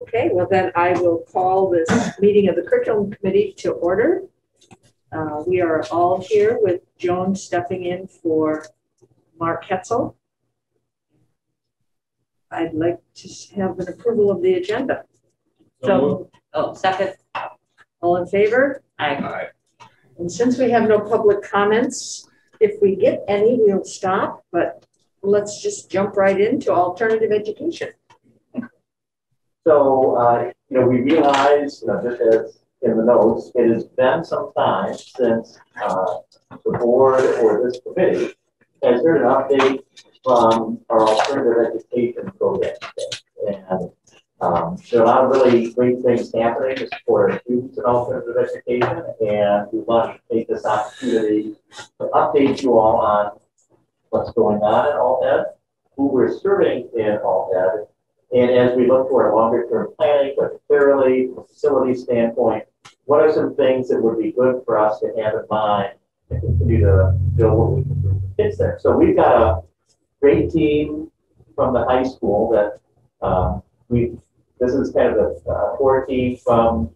Okay, well then I will call this meeting of the Curriculum Committee to order. We are all here with Joan stepping in for Mark Hetzel. I'd like to have an approval of the agenda. Second. All in favor? Aye. And since we have no public comments, if we get any, we'll stop, but let's just jump right into alternative education. So, we realize, just as in the notes, it has been some time since the board or this committee has heard an update from our alternative education program today. And there are a lot of really great things happening to support our students in alternative education, and we want to take this opportunity to update you all on what's going on in alt-ed, who we're serving in alt-ed, and as we look for our longer-term planning, but clearly from a facility standpoint, what are some things that would be good for us to have in mind to continue to build what we can do for kids there? So we've got a great team from the high school that this is kind of the core team from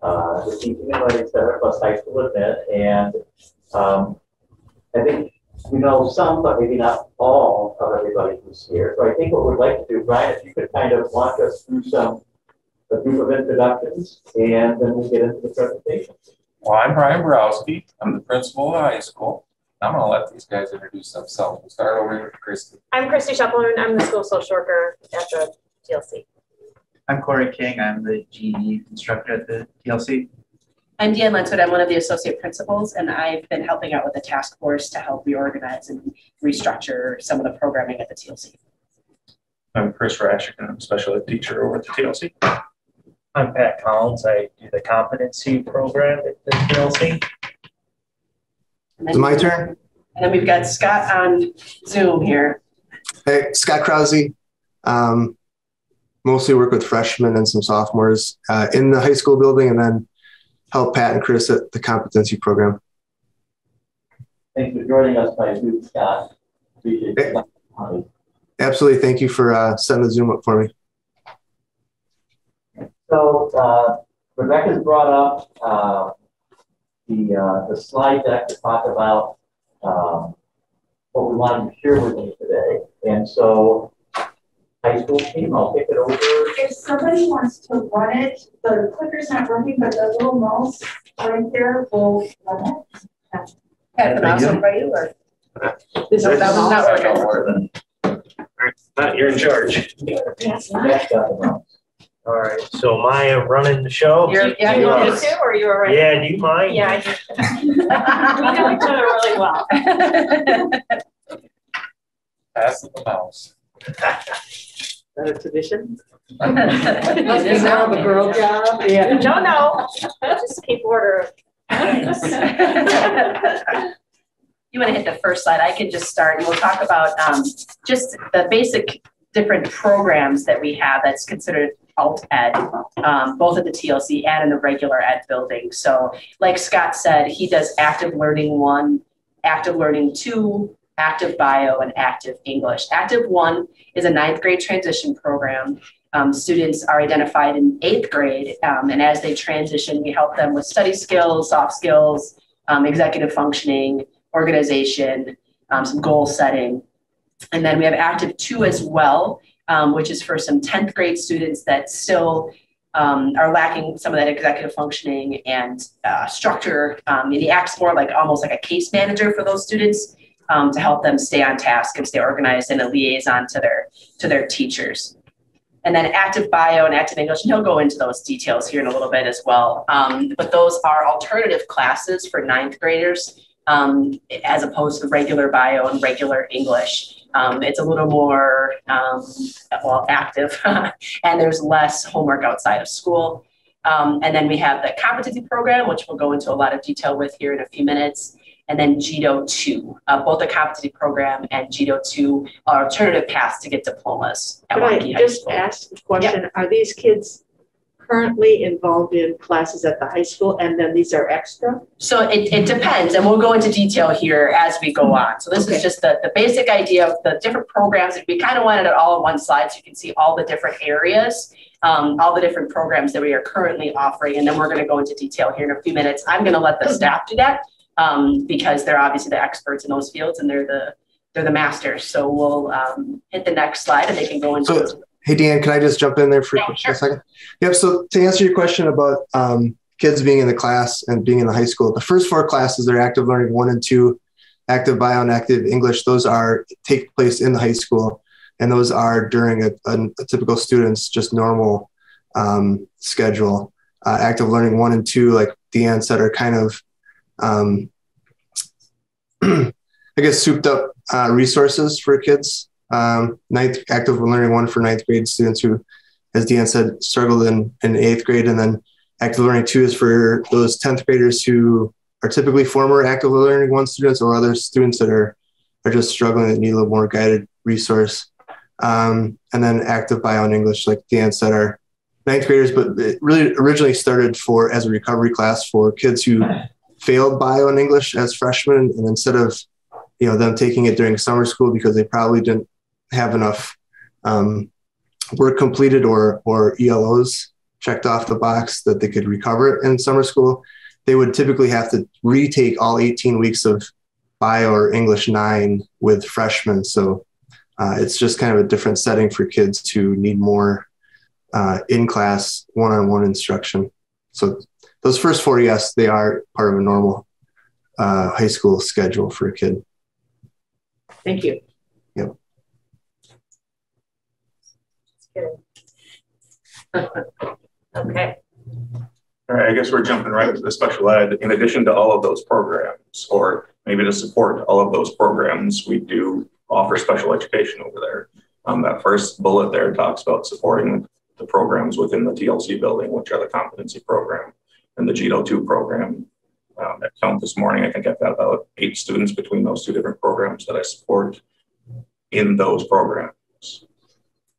the Teaching and Learning Center plus High School Admit, and I think we know some, but maybe not all of everybody who's here. So I think what we'd like to do, Brian, if you could kind of walk us through a group of introductions, and then we'll get into the presentation. Well, I'm Brian Borowski. I'm the principal of the high school. I'm going to let these guys introduce themselves. We'll start over here with Christy. I'm Christy Shuppelman. I'm the school social worker at the TLC. I'm Corey King. I'm the GE instructor at the TLC. I'm Deanne Lenswood. I'm one of the associate principals, and I've been helping out with the task force to help reorganize and restructure some of the programming at the TLC. I'm Chris Rashik, and I'm a special ed teacher over at the TLC. I'm Pat Collins. I do the Competency Program at the TLC. It's my turn. And then we've got Scott on Zoom here. Hey, Scott Krause. Mostly work with freshmen and some sophomores in the high school building, and then help Pat and Chris at the Competency Program. Thanks for joining us by Zoom, Scott. Appreciate it. Absolutely. Thank you for setting the Zoom up for me. So Rebecca's brought up the slide deck to talk about what we wanted to share with you today. And so high school team, I'll take it over. If somebody wants to run it, the clicker's not working, but the little mouse right there will run it. Have the mouse over you, or This is not working. Matt, you're in charge. Next up, All right. So am I running the show? Do you want me to, or you were right? Yeah, do you mind? Yeah, I do. We know each other really well. Pass the mouse. Is that a tradition? Must be more of a girl job. Yeah. No. Just keep order. You want to hit the first slide? I can just start, and we'll talk about just the basic different programs that we have that's considered alt-ed, both at the TLC and in the regular ed building. So like Scott said, he does Active Learning 1, Active Learning 2, Active Bio, and Active English. Active 1 is a 9th grade transition program. Students are identified in 8th grade, and as they transition, we help them with study skills, soft skills, executive functioning, organization, some goal setting. And then we have Active 2 as well, which is for some 10th grade students that still are lacking some of that executive functioning and structure. And he acts more like almost like a case manager for those students to help them stay on task and stay organized and a liaison to their teachers. And then Active Bio and Active English, and he'll go into those details here in a little bit as well. But those are alternative classes for 9th graders as opposed to regular bio and regular English. It's a little more, active and there's less homework outside of school. And then we have the Competency Program, which we'll go into a lot of detail with here in a few minutes. And then GDO 2, both the Competency Program and GDO 2 are alternative paths to get diplomas at Waunakee High School. Could I just ask a question? Yeah. Are these kids currently involved in classes at the high school, and then these are extra? So it depends, and we'll go into detail here as we go on. So this is just the basic idea of the different programs. We kind of wanted it all on one slide so you can see all the different areas. all the different programs that we are currently offering. And then we're going to go into detail here in a few minutes. I'm going to let the staff do that because they're obviously the experts in those fields and they're the masters. So we'll hit the next slide and they can go into it. Hey, Deanne, can I just jump in there for Yeah, sure. a second? Yep. So to answer your question about kids being in the class and being in the high school, the first 4 classes, they're active learning 1 and 2, active bio and active English. Those take place in the high school. And those are during a typical student's just normal schedule. Active learning 1 and 2, like Deanne said, are kind of, I guess, souped up resources for kids. Active learning 1 for 9th grade students who, as Deanne said, struggled in 8th grade. And then active learning 2 is for those 10th graders who are typically former active learning 1 students or other students that are just struggling and need a little more guided resource. And then active bio and English, like Deanne said, are 9th graders, but it really originally started as a recovery class for kids who failed bio and English as freshmen. And instead of, them taking it during summer school because they probably didn't have enough work completed or ELOs checked off the box that they could recover it in summer school, they would typically have to retake all 18 weeks of bio or English 9 with freshmen. So it's just kind of a different setting for kids who need more in-class one-on-one instruction. So those first 4, yes, they are part of a normal high school schedule for a kid. Thank you. Yep. Okay. All right, I guess we're jumping right into the special ed. In addition to all of those programs, or maybe to support all of those programs, we do offer special education over there. That first bullet there talks about supporting the programs within the TLC building, which are the Competency Program and the GETO 2 program. At count this morning, I think I've got about 8 students between those 2 different programs that I support in those programs.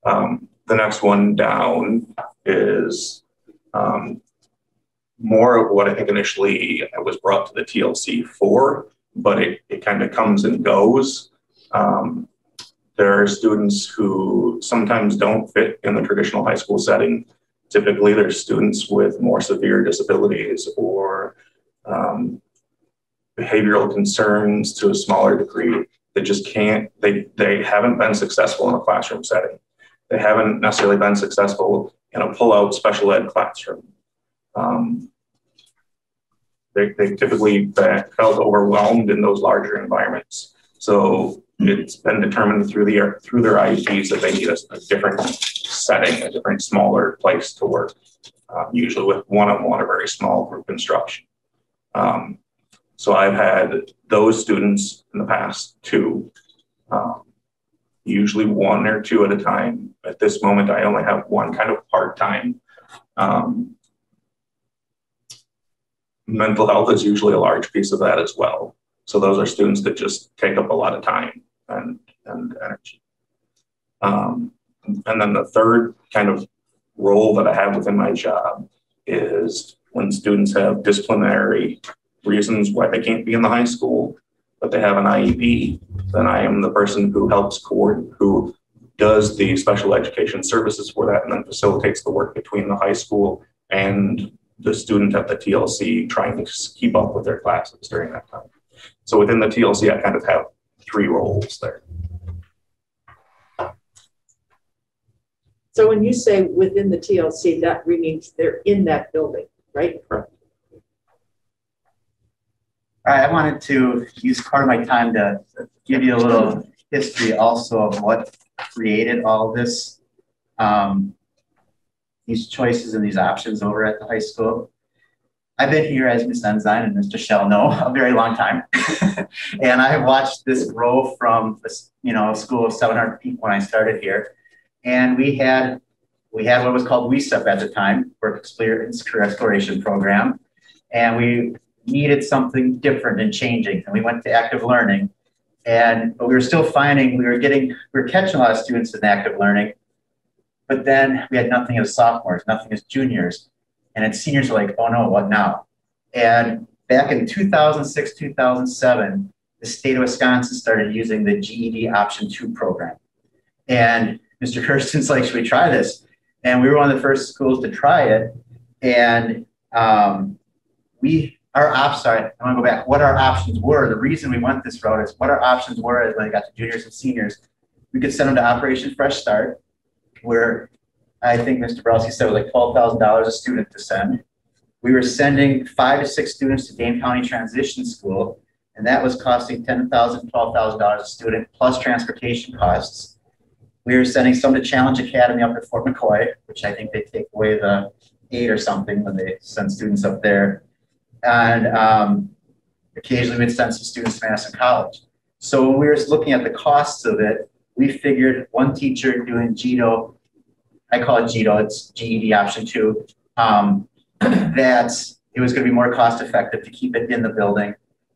The next one down is more of what I think initially I was brought to the TLC for, but it kind of comes and goes. There are students who sometimes don't fit in the traditional high school setting. Typically, there's students with more severe disabilities or behavioral concerns to a smaller degree that just can't, they haven't been successful in a classroom setting. They haven't necessarily been successful in a pull-out special ed classroom. They typically felt overwhelmed in those larger environments. So it's been determined through their IEPs that they need a different setting, a different smaller place to work, usually with one-on-one, a very small group instruction. So I've had those students in the past 2, usually 1 or 2 at a time. At this moment, I only have 1 kind of part-time. Mental health is usually a large piece of that as well. So those are students that just take up a lot of time and energy. And then the third kind of role that I have within my job is when students have disciplinary reasons why they can't be in the high school, but they have an IEP, then I am the person who helps coordinate, who does the special education services for that and then facilitates the work between the high school and the student at the TLC trying to keep up with their classes during that time. So within the TLC, I kind of have 3 roles there. So when you say within the TLC, that means they're in that building, right? All right, I wanted to use part of my time to give you a little history also of what created all this, these choices and these options over at the high school. I've been here, as Ms. Ensign and Mr. Shell know, a very long time. And I watched this grow from a school of 700 people when I started here. And we had what was called WCSD at the time, Work Experience Career Exploration Program. And we needed something different and changing. And we went to active learning. But we were still finding we were catching a lot of students in active learning. But then we had nothing as sophomores, nothing as juniors. And then seniors were like, oh no, what now? And back in 2006, 2007, the state of Wisconsin started using the GED Option 2 program. And Mr. Kirsten's like, should we try this? And we were one of the first schools to try it. And I want to go back. What our options were, the reason we went this route is what our options were is when I got to juniors and seniors, we could send them to Operation Fresh Start, where I think Mr. Browski said it was like $12,000 a student to send. We were sending 5 to 6 students to Dane County Transition School, and that was costing $10,000, $12,000 a student, plus transportation costs. We were sending some to Challenge Academy up at Fort McCoy, which I think they take away the 8 or something when they send students up there. And occasionally we'd send some students to Madison College. So when we were looking at the costs of it, we figured one teacher doing GEDO, I call it GEDO, it's GED option 2, that it was going to be more cost effective to keep it in the building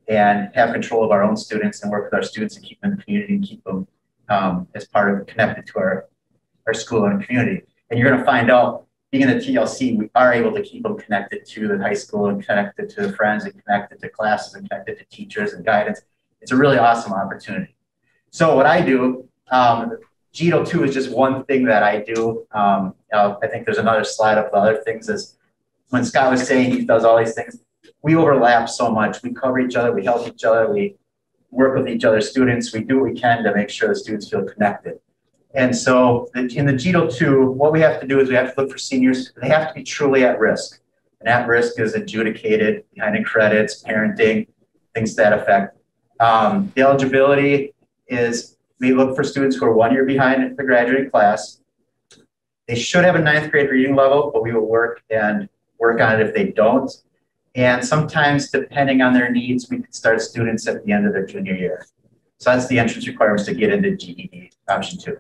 and have control of our own students and work with our students and keep them in the community and keep them as part of connected to our school and community. And you're going to find out, being in the TLC, we are able to keep them connected to the high school and connected to the friends and connected to classes and connected to teachers and guidance. It's a really awesome opportunity. So what I do, GEDO 2 is just one thing that I do. I think there's another slide of the other things. Is when Scott was saying he does all these things, we overlap so much. We cover each other, we help each other, we work with each other's students, we do what we can to make sure the students feel connected. And so in the GEDO 2, what we have to do is we have to look for seniors. They have to be truly at risk. And at risk is adjudicated, behind in credits, parenting, things to that effect. The eligibility is we look for students who are 1 year behind the graduating class. They should have a 9th grade reading level, but we will work on it if they don't. And sometimes, depending on their needs, we can start students at the end of their junior year. So that's the entrance requirements to get into GED option 2.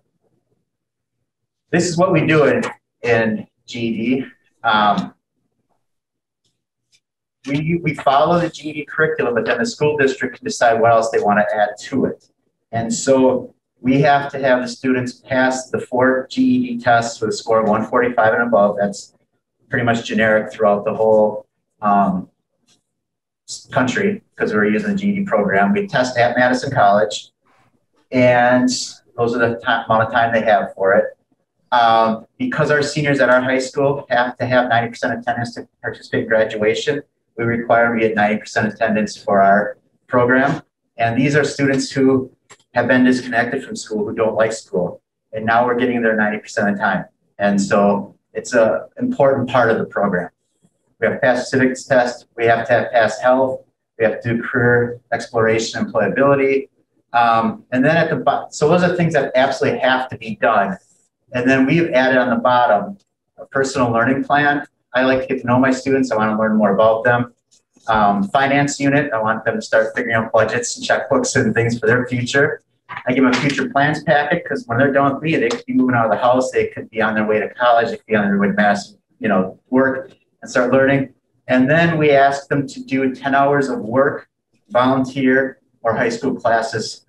This is what we do in GED. We follow the GED curriculum, but then the school district can decide what else they want to add to it. And so we have to have the students pass the 4 GED tests with a score of 145 and above. That's pretty much generic throughout the whole country because we're using the GED program. We test at Madison College, and those are the amount of time they have for it. Because our seniors at our high school have to have 90% attendance to participate in graduation, we require them to get 90% attendance for our program. And these are students who have been disconnected from school, who don't like school. And now we're getting there 90% of the time. And so it's an important part of the program. We have to pass civics test. We have to have passed health. We have to do career exploration, employability. And then at the bottom, so those are things that absolutely have to be done. And then we've added on the bottom a personal learning plan. I like to get to know my students. I want to learn more about them. Finance unit, I want them to start figuring out budgets and checkbooks and things for their future. I give them a future plans packet because when they're done with me, they could be moving out of the house. They could be on their way to college. They could be on their way to Madison, work and start learning. And then we ask them to do 10 hours of work, volunteer, or high school classes.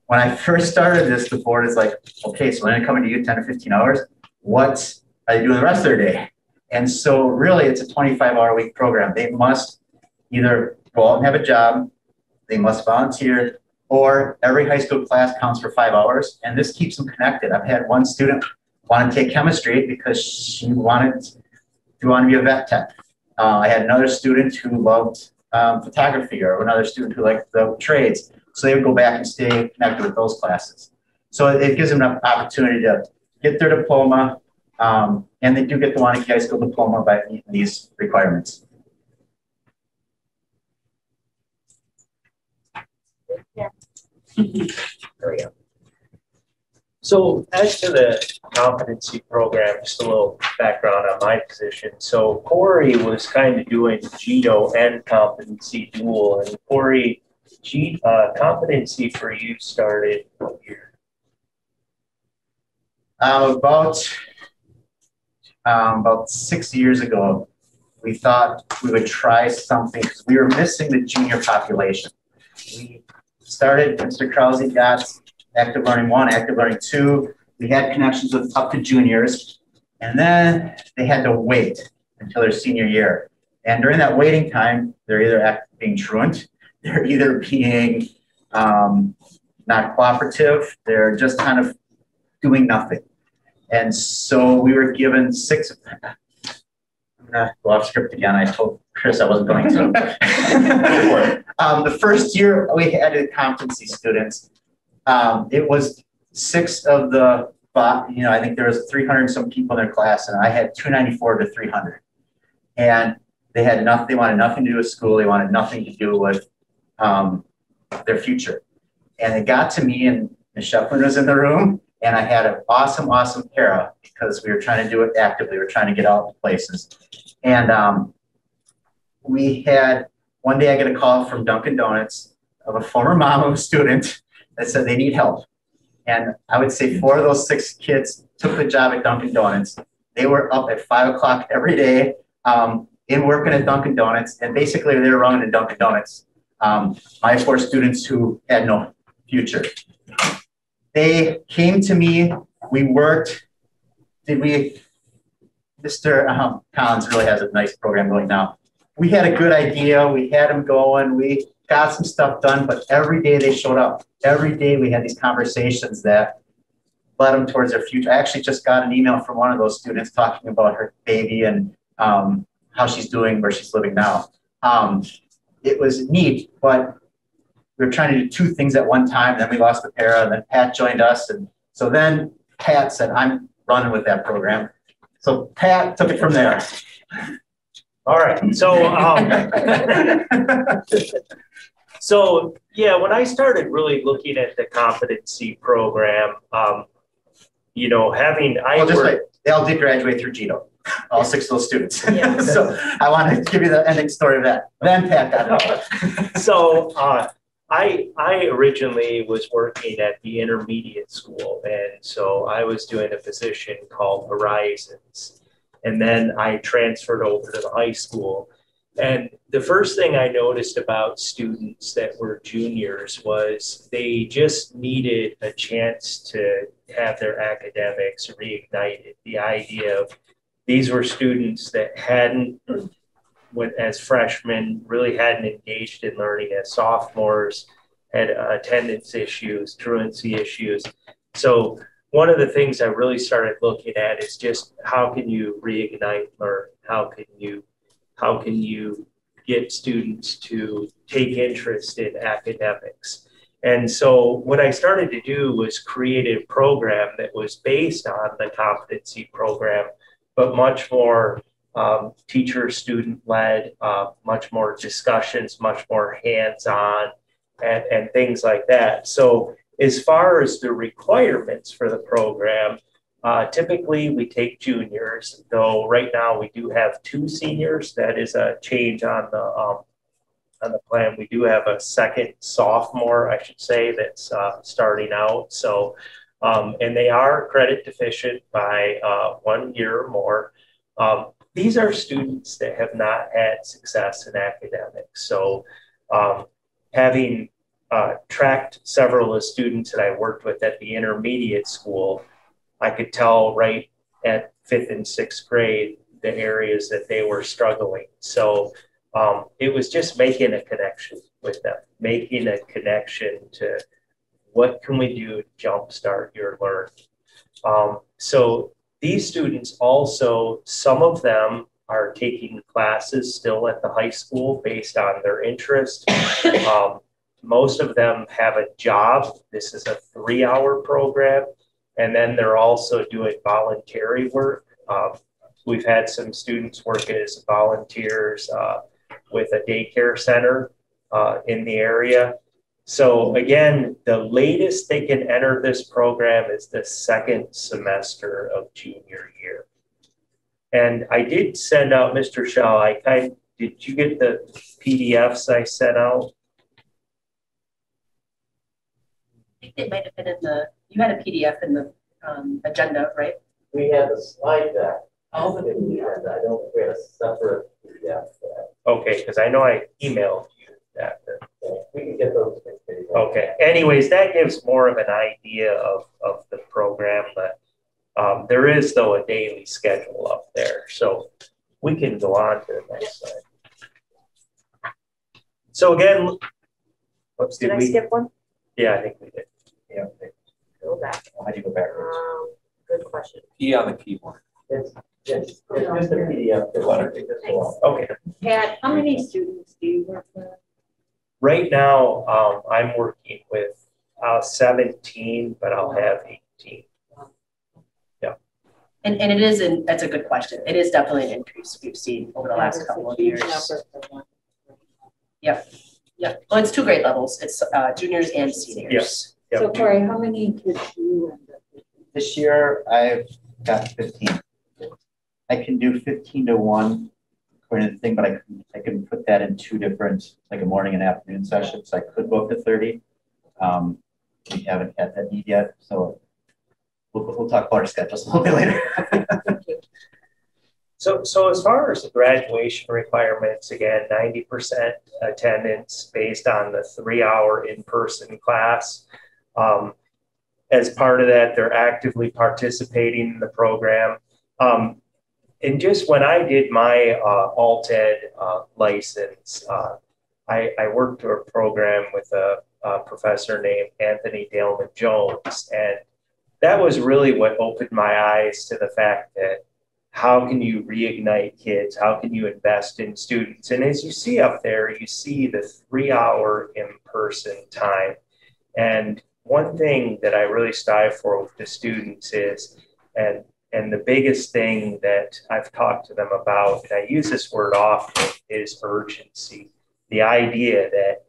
When I first started this, the board is like, okay, so when they're coming to you 10 to 15 hours, what are they doing the rest of their day? And so really it's a 25-hour-a-week program. They must either go out and have a job, they must volunteer, or every high school class counts for 5 hours. And this keeps them connected. I've had one student want to take chemistry because she wanted to be a vet tech. I had another student who loved photography, or another student who liked the trades. So they would go back and stay connected with those classes. So it gives them an opportunity to get their diploma, and they do get the Waunakee High School diploma by meeting these requirements. Yeah. There we go. So as to the competency program, just a little background on my position. So Corey was kind of doing GEDO and competency dual, and Corey, competency for you started what year? About 6 years ago, we thought we would try something because we were missing the junior population. We started, Mr. Krause got Active Learning 1, Active Learning 2. We had connections with up to juniors, and then they had to wait until their senior year. And during that waiting time, they're either being truant, they're either being not cooperative, they're just kind of doing nothing. And so we were given 6. I'm gonna go off script again. I told Chris I wasn't going to. Go for it. The first year we added competency students. It was 6 of the, I think there was 300 and some people in their class, and I had 294 to 300. And they had nothing. They wanted nothing to do with school. They wanted nothing to do with their future. And it got to me, and Ms. Shepard was in the room, and I had an awesome para because we were trying to do it actively. We were trying to get out to places. And we had, one day I get a call from Dunkin' Donuts of a former mom of a student that said they need help. And I would say 4 of those 6 kids took the job at Dunkin' Donuts. They were up at 5 o'clock every day in working at Dunkin' Donuts. And basically they were running at Dunkin' Donuts. My 4 students who had no future. They came to me, we worked, Mr. Collins really has a nice program going now. We had a good idea, we had them going, we got some stuff done, but every day they showed up. Every day we had these conversations that led them towards their future. I actually just got an email from one of those students talking about her baby and how she's doing, where she's living now. It was neat, but we were trying to do 2 things at one time. Then we lost the para, and then Pat joined us. And so then Pat said, I'm running with that program. So Pat took it from there. All right. So, so yeah, when I started really looking at the competency program, they all did graduate through GITO, all 6 of those students. Yeah. So I want to give you the ending story of that. Then Pat got it. So I originally was working at the intermediate school, and so I was doing a position called Horizons. And then I transferred over to the high school. And the first thing I noticed about students that were juniors was they just needed a chance to have their academics reignited. The idea of these were students that hadn't, as freshmen, really hadn't engaged in learning. As sophomores, had attendance issues, truancy issues. So one of the things I really started looking at is just how can you reignite learn? How can you get students to take interest in academics? And so what I started to do was create a program that was based on the competency program, but much more teacher student led, much more discussions, much more hands-on and things like that. So as far as the requirements for the program, typically we take juniors, though right now we do have 2 seniors. That is a change on the plan. We do have a second sophomore, I should say, that's starting out. So, and they are credit deficient by 1 year or more. These are students that have not had success in academics. So having tracked several of the students that I worked with at the intermediate school, I could tell right at 5th and 6th grade the areas that they were struggling. So it was just making a connection with them, making a connection to what can we do to jumpstart your learning. So these students also, some of them are taking classes still at the high school based on their interest. Most of them have a job. This is a 3-hour program. And then they're also doing voluntary work. We've had some students work as volunteers with a daycare center in the area. So again, the latest they can enter this program is the 2nd semester of junior year. And I did send out, Mr. Shaw, did you get the PDFs I sent out? I think it might have been in you had a PDF in the agenda, right? We had the slide deck. Oh. I don't think we had a separate PDF for that. Okay, because I know I emailed you that. We can get those. Okay, anyways, that gives more of an idea of the program, but there is, though, a daily schedule up there. So we can go on to the next slide. So again, oops, Did I skip one? Yeah, I think we did. Go back. Why do you go backwards? Good question. P on the keyboard. It's just a PDF. The letter. Okay. Pat, how many students do you work with? Right now, I'm working with 17, but I'll have 18. And it is, that's a good question. It is definitely an increase we've seen over the last couple of years. Yep. Yep. Well, it's 2 grade levels. It's juniors and seniors. Yes. Yep. So Corey, how many kids do you end up with? This year, I've got 15. I can do 15 to 1 according to the thing, but I can put that in 2 different, like a morning and afternoon sessions. I could go up to 30. We haven't had that need yet, so we'll talk about our schedules a little bit later. So as far as the graduation requirements, again, 90% attendance based on the 3-hour in-person class. As part of that, they're actively participating in the program. And just when I did my alt ed license, I worked through a program with a professor named Anthony Daleman Jones, and that was really what opened my eyes to the fact that how can you reignite kids? How can you invest in students? And as you see up there, you see the 3-hour in-person time. And one thing that I really strive for with the students is, and the biggest thing that I've talked to them about, and I use this word often, is urgency. The idea that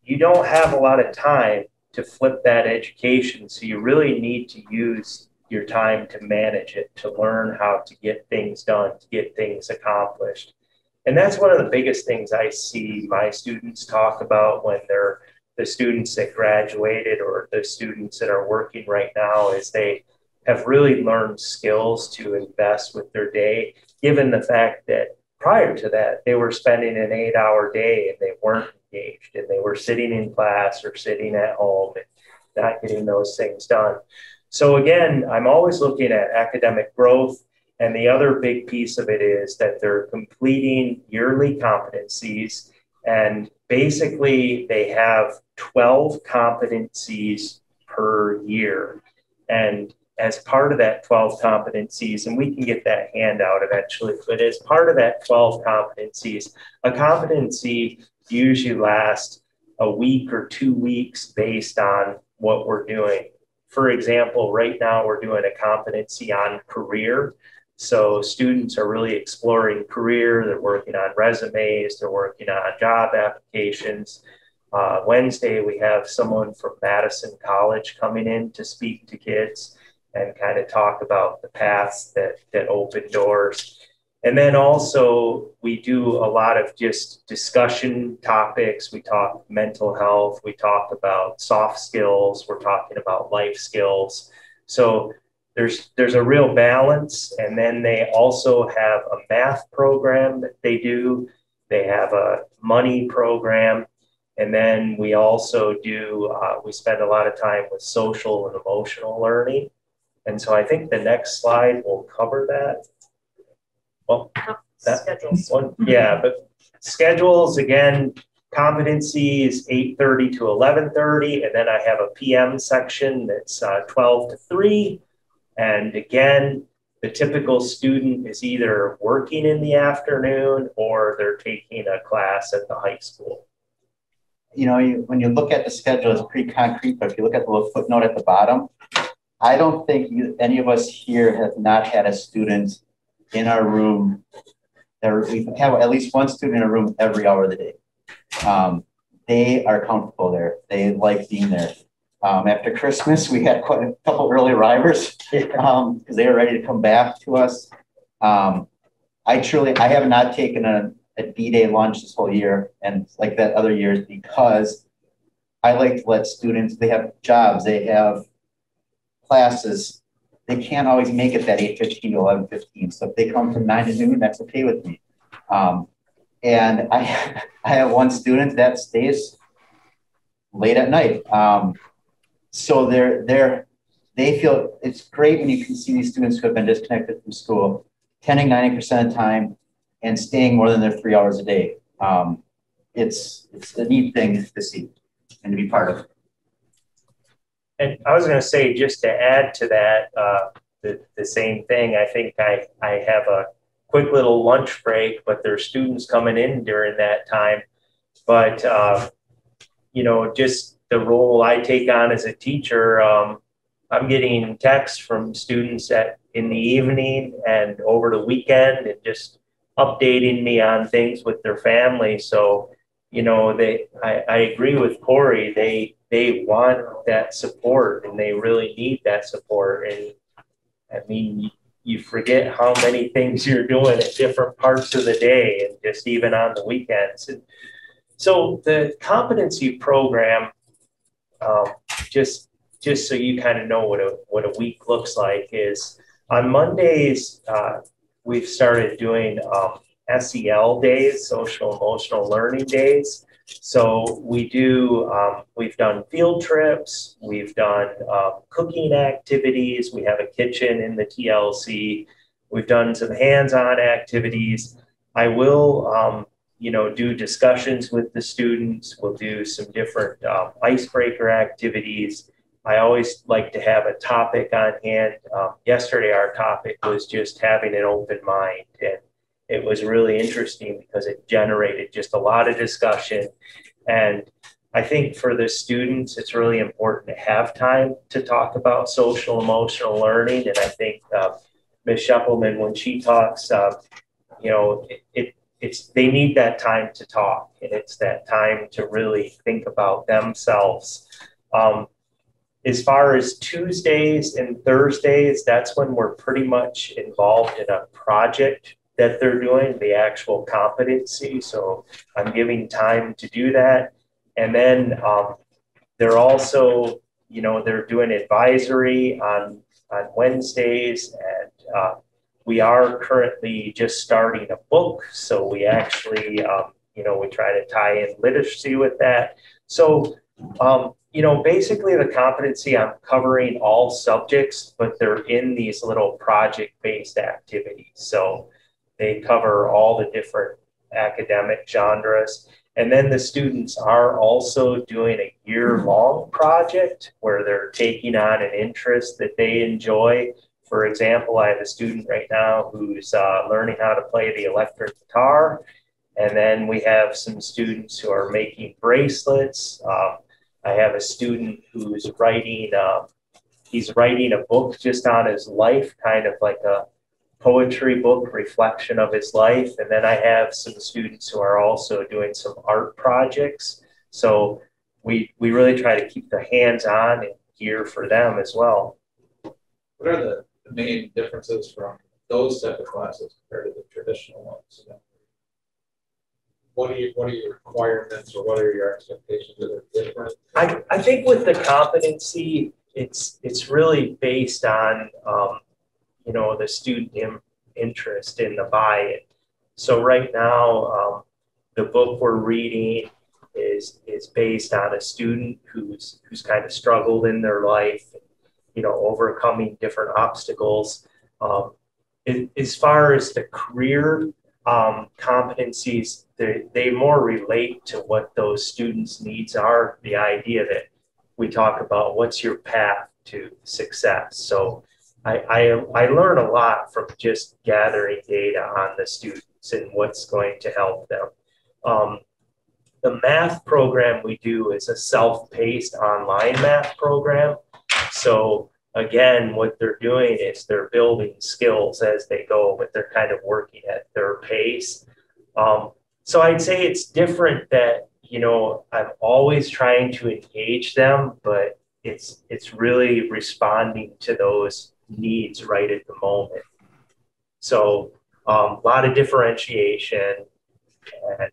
you don't have a lot of time to flip that education, so you really need to use your time to manage it, to learn how to get things done, to get things accomplished. And that's one of the biggest things I see my students talk about when they're the students that graduated or the students that are working right now, is they have really learned skills to invest with their day, given the fact that prior to that, they were spending an 8-hour day and they weren't engaged, and they were sitting in class or sitting at home and not getting those things done. So again, I'm always looking at academic growth. And the other big piece of it is that they're completing yearly competencies. And basically, they have 12 competencies per year. And as part of that 12 competencies, and we can get that handout eventually, but as part of that 12 competencies, a competency usually lasts a week or 2 weeks based on what we're doing. For example, right now we're doing a competency on career. So students are really exploring career. They're working on resumes. They're working on job applications. Wednesday, we have someone from Madison College coming in to speak to kids and kind of talk about the paths that open doors. And then also we do a lot of just discussion topics. We talk mental health. We talk about soft skills. We're talking about life skills. So there's a real balance. And then they also have a math program that they do. They have a money program. And then we also do, we spend a lot of time with social and emotional learning. And so I think the next slide will cover that. Well, Schedules. one, yeah, but schedules, again, competency is 8:30 to 11:30. And then I have a PM section that's 12 to 3. And again, the typical student is either working in the afternoon or they're taking a class at the high school. You know, when you look at the schedule, it's pretty concrete, but if you look at the little footnote at the bottom, I don't think any of us here have not had a student in our room. We have at least one student in a room every hour of the day. They are comfortable there. They like being there. After Christmas, we had quite a couple early arrivals because they were ready to come back to us. I have not taken a D-Day lunch this whole year and like that other years because I like to let students, they have jobs, they have classes, they can't always make it that 8:15 to 11:15. So if they come from 9 to noon, that's okay with me. And I have one student that stays late at night. So they feel it's great when you can see these students who have been disconnected from school, attending 90% of the time and staying more than their 3 hours a day. It's a neat thing to see and to be part of. And I was going to say, just to add to that, the same thing, I think I have a quick little lunch break, but there's students coming in during that time. But, you know, just the role I take on as a teacher, I'm getting texts from students in the evening and over the weekend and just updating me on things with their family. So, you know, I agree with Corey. They want that support and they really need that support. And I mean, you forget how many things you're doing at different parts of the day and just even on the weekends. And so the competency program, just so you kind of know what a week looks like, is on Mondays, we've started doing SEL days, social emotional learning days. So we've done field trips, we've done cooking activities, we have a kitchen in the TLC, we've done some hands-on activities. I will, you know, do discussions with the students, we'll do some different icebreaker activities. I always like to have a topic on hand. Yesterday, our topic was just having an open mind, and it was really interesting because it generated just a lot of discussion. And I think for the students, it's really important to have time to talk about social emotional learning. And I think Ms. Shuppelman, when she talks, you know, they need that time to talk, and it's that time to really think about themselves. As far as Tuesdays and Thursdays, that's when we're pretty much involved in a project that they're doing, the actual competency. So I'm giving time to do that. And then they're also, you know, they're doing advisory on Wednesdays. And we are currently just starting a book. So we actually, you know, we try to tie in literacy with that. So, you know, basically the competency, I'm covering all subjects, but they're in these little project-based activities. So they cover all the different academic genres. And then the students are also doing a year-long project where they're taking on an interest that they enjoy. For example, I have a student right now who's learning how to play the electric guitar. And then we have some students who are making bracelets. I have a student who's writing, he's writing a book just on his life, kind of like a poetry book, reflection of his life. And then I have some students who are also doing some art projects. So we really try to keep the hands-on and gear for them as well. What are the main differences from those type of classes compared to the traditional ones? What are your requirements, or what are your expectations that are different? I think with the competency, it's really based on you know, the student interest in the buy-in. So right now, the book we're reading is based on a student who's kind of struggled in their life, you know, overcoming different obstacles. As far as the career competencies, they more relate to what those students' needs are. The idea that we talk about, what's your path to success? So I learn a lot from just gathering data on the students and what's going to help them. The math program we do is a self-paced online math program. So again, what they're doing is they're building skills as they go, but they're kind of working at their pace. So I'd say it's different that, you know, I'm always trying to engage them, but it's really responding to those needs right at the moment. So a lot of differentiation and,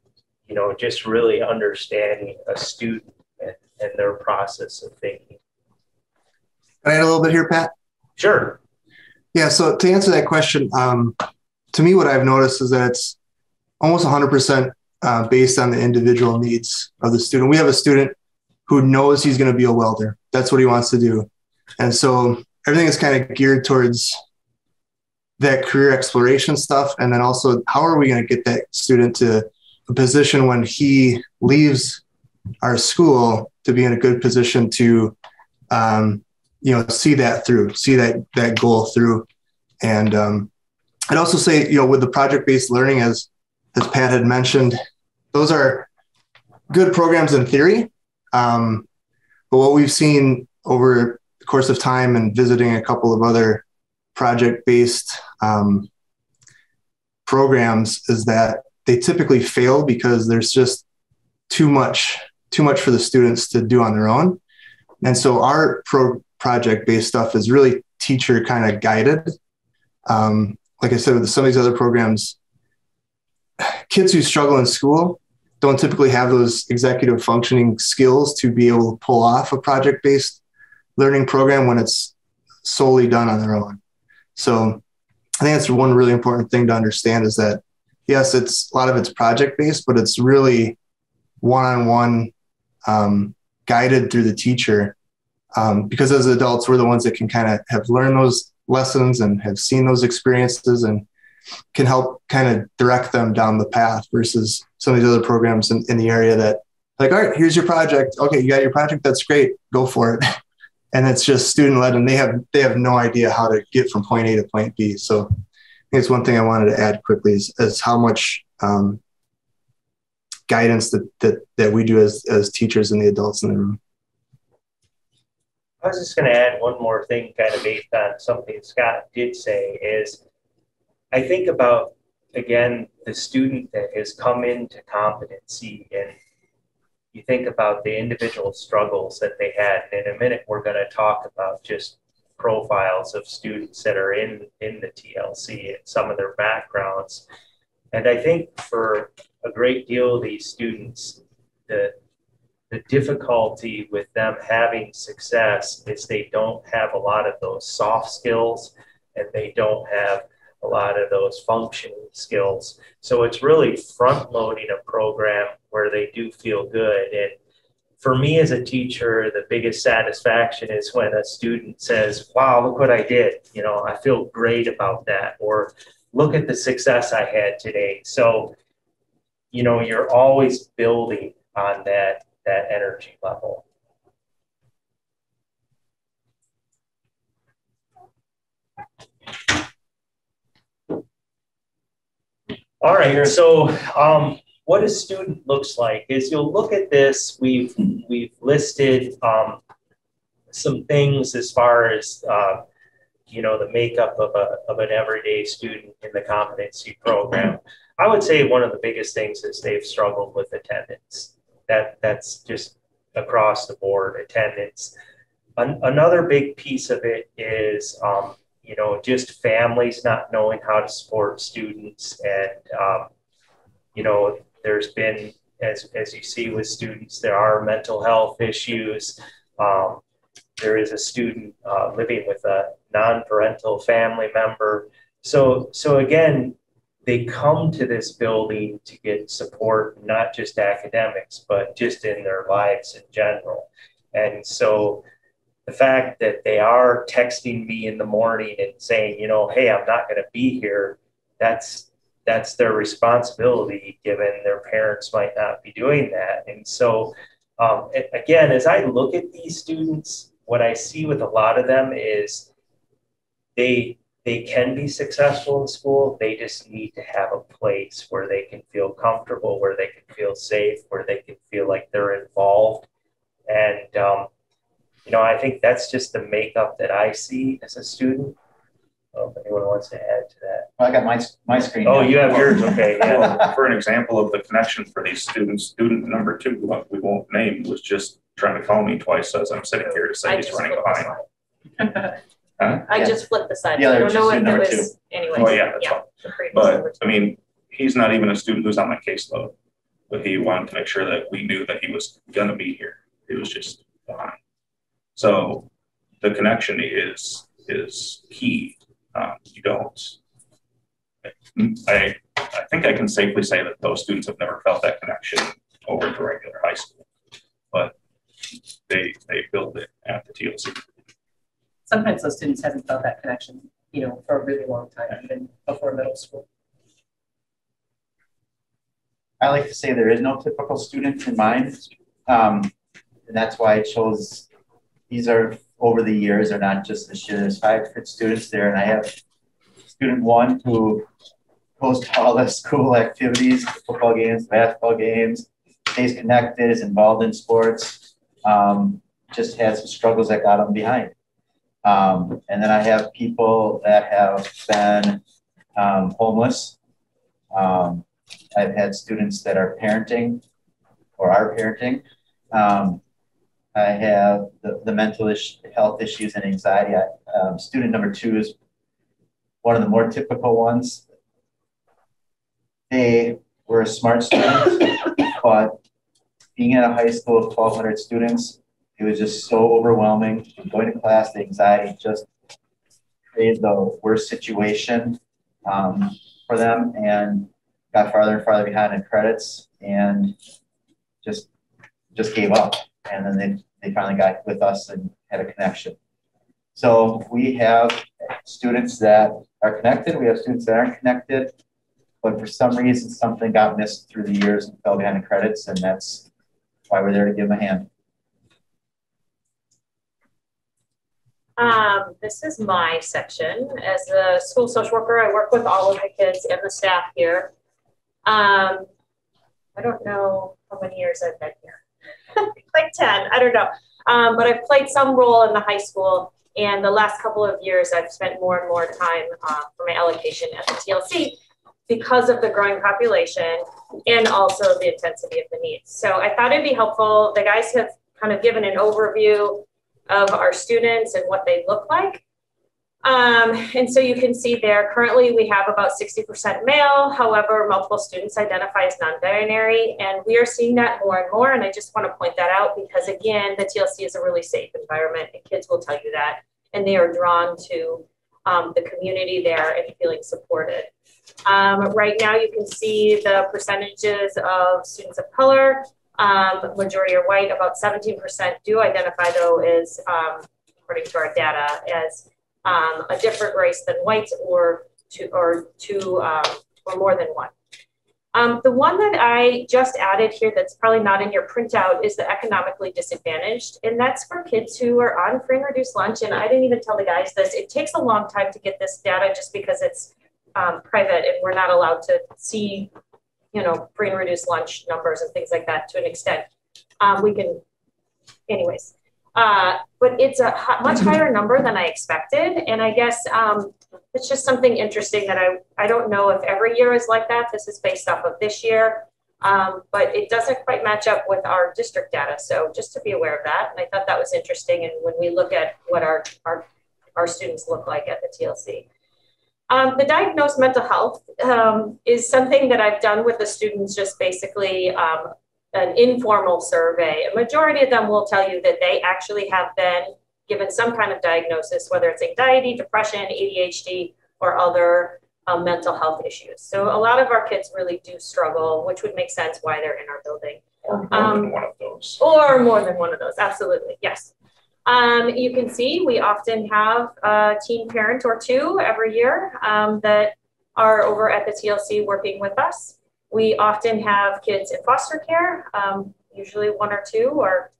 you know, just really understanding a student and their process of thinking. Can I add a little bit here, Pat? Sure. Yeah, so to answer that question, to me, what I've noticed is that it's almost 100% based on the individual needs of the student. We have a student who knows he's going to be a welder. That's what he wants to do. And so everything is kind of geared towards that career exploration stuff. And then also, how are we going to get that student to a position when he leaves our school to be in a good position to see that goal through. And I'd also say, with the project-based learning, as Pat had mentioned, those are good programs in theory. But what we've seen over the course of time and visiting a couple of other project-based programs is that they typically fail because there's just too much for the students to do on their own. And so our project-based stuff is really teacher kind of guided. Like I said, with some of these other programs, kids who struggle in school don't typically have those executive functioning skills to be able to pull off a project-based learning program when it's solely done on their own. So I think that's one really important thing to understand is that, yes, a lot of it's project-based, but it's really one-on-one guided through the teacher. Because as adults, we're the ones that can kind of have learned those lessons and have seen those experiences and can help kind of direct them down the path versus some of these other programs in the area that like, all right, here's your project. Okay, you got your project. That's great. Go for it. And it's just student led and they have no idea how to get from point A to point B. So I think it's one thing I wanted to add quickly is how much guidance that we do as teachers and the adults in the room. I was just going to add one more thing kind of based on something Scott did say is I think about, again, the student that has come into competency and you think about the individual struggles that they had. And in a minute, we're going to talk about just profiles of students that are in the TLC and some of their backgrounds. And I think for a great deal of these students, the difficulty with them having success is they don't have a lot of those soft skills and they don't have a lot of those functioning skills. So it's really front loading a program where they do feel good. And for me as a teacher, the biggest satisfaction is when a student says, wow, look what I did. I feel great about that. Or look at the success I had today. So, you're always building on that energy level. All right, so what a student looks like is you'll look at this, we've listed some things as far as the makeup of an everyday student in the competency program. I would say one of the biggest things is they've struggled with attendance. That's just across the board, attendance. Another big piece of it is, just families not knowing how to support students. And, there's been, as you see with students, there are mental health issues. There is a student living with a non-parental family member. So again, they come to this building to get support, not just academics, but just in their lives in general. And so the fact that they are texting me in the morning and saying, hey, I'm not going to be here, that's their responsibility, given their parents might not be doing that. And so, again, as I look at these students, what I see with a lot of them is they can be successful in school. They just need to have a place where they can feel comfortable, where they can feel safe, where they can feel like they're involved. And, I think that's just the makeup that I see as a student. If anyone wants to add to that. Well, I got my screen. Oh, you have yours. Okay. Yeah. Well, for an example of the connection for these students, student number 2, who we won't name, was just trying to call me twice as I'm sitting here to say he's running behind. I just flipped the slide. Yeah, I don't know if number it 2. was anyway. Oh, yeah, that's fine. But I mean, he's not even a student who's on my caseload, but he wanted to make sure that we knew that he was going to be here. He was just behind. So the connection is key. You don't. I think I can safely say that those students have never felt that connection over to regular high school, but they build it at the TLC. Sometimes those students haven't felt that connection, for a really long time, even before middle school. I like to say there is no typical student in mind. And that's why I chose these are over the years, they're not just this year. There's 5 different students there, and I have student 1 who goes to all the school activities, the football games, basketball games, stays connected, is involved in sports, just had some struggles that got them behind. And then I have people that have been homeless. I've had students that are parenting or are parenting. I have the mental health issues and anxiety. Student number 2 is one of the more typical ones. They were a smart student, but being at a high school of 1,200 students, it was just so overwhelming. Going to class, the anxiety just created the worst situation for them, and got farther and farther behind in credits, and just gave up. And then they finally got with us and had a connection. So we have students that are connected. We have students that aren't connected, but for some reason, something got missed through the years and fell behind in credits, and that's why we're there to give them a hand. This is my section. As a school social worker, I work with all of the kids and the staff here. I don't know how many years I've been here. Like 10, I don't know. But I've played some role in the high school, and the last couple of years I've spent more and more time for my allocation at the TLC because of the growing population and also the intensity of the needs. So I thought it'd be helpful. The guys have kind of given an overview of our students and what they look like. And so you can see there, currently we have about 60% male. However, multiple students identify as non-binary, and we are seeing that more and more. And I just want to point that out because, again, the TLC is a really safe environment, and kids will tell you that. And they are drawn to the community there and feeling supported. Right now, you can see the percentages of students of color. Majority are white. About 17% do identify, though, as, according to our data, as a different race than whites, or more than one. The one that I just added here that's probably not in your printout is the economically disadvantaged, and that's for kids who are on free and reduced lunch. And I didn't even tell the guys this. It takes a long time to get this data just because it's private, and we're not allowed to see, you know, free and reduced lunch numbers and things like that to an extent. We can, anyways. But it's a much higher number than I expected. And I guess it's just something interesting that I don't know if every year is like that. This is based off of this year, but it doesn't quite match up with our district data. So just to be aware of that. And I thought that was interesting. And when we look at what our students look like at the TLC. The diagnosed mental health is something that I've done with the students, just basically an informal survey. A majority of them will tell you that they actually have been given some kind of diagnosis, whether it's anxiety, depression, ADHD, or other mental health issues. So a lot of our kids really do struggle, which would make sense why they're in our building. Or more than one of those. Or more than one of those, absolutely, yes. You can see we often have a teen parent or two every year that are over at the TLC working with us. We often have kids in foster care, usually 1 or 2 or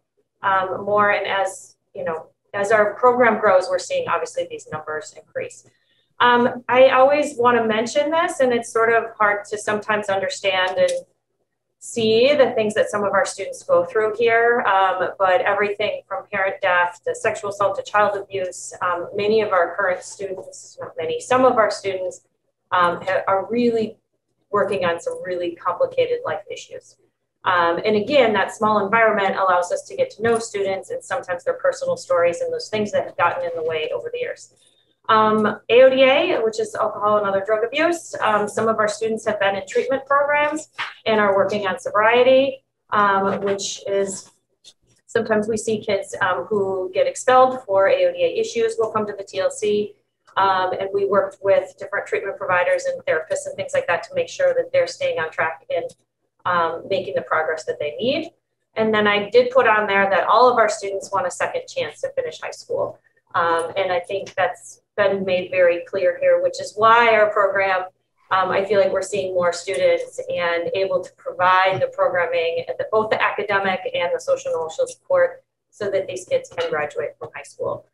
more. And as you know, as our program grows, we're seeing obviously these numbers increase. I always want to mention this, and it's sort of hard to sometimes understand and see the things that some of our students go through here, but everything from parent death to sexual assault to child abuse, many of our current students, not many, some of our students are really working on some really complicated life issues. And again, that small environment allows us to get to know students and sometimes their personal stories and those things that have gotten in the way over the years. AODA, which is alcohol and other drug abuse. Some of our students have been in treatment programs and are working on sobriety, which is sometimes we see kids who get expelled for AODA issues will come to the TLC. And we worked with different treatment providers and therapists and things like that to make sure that they're staying on track and making the progress that they need. And then I did put on there that all of our students want a second chance to finish high school. And I think that's been made very clear here, which is why our program, I feel like we're seeing more students and able to provide the programming, both the academic and the social and emotional support, so that these kids can graduate from high school.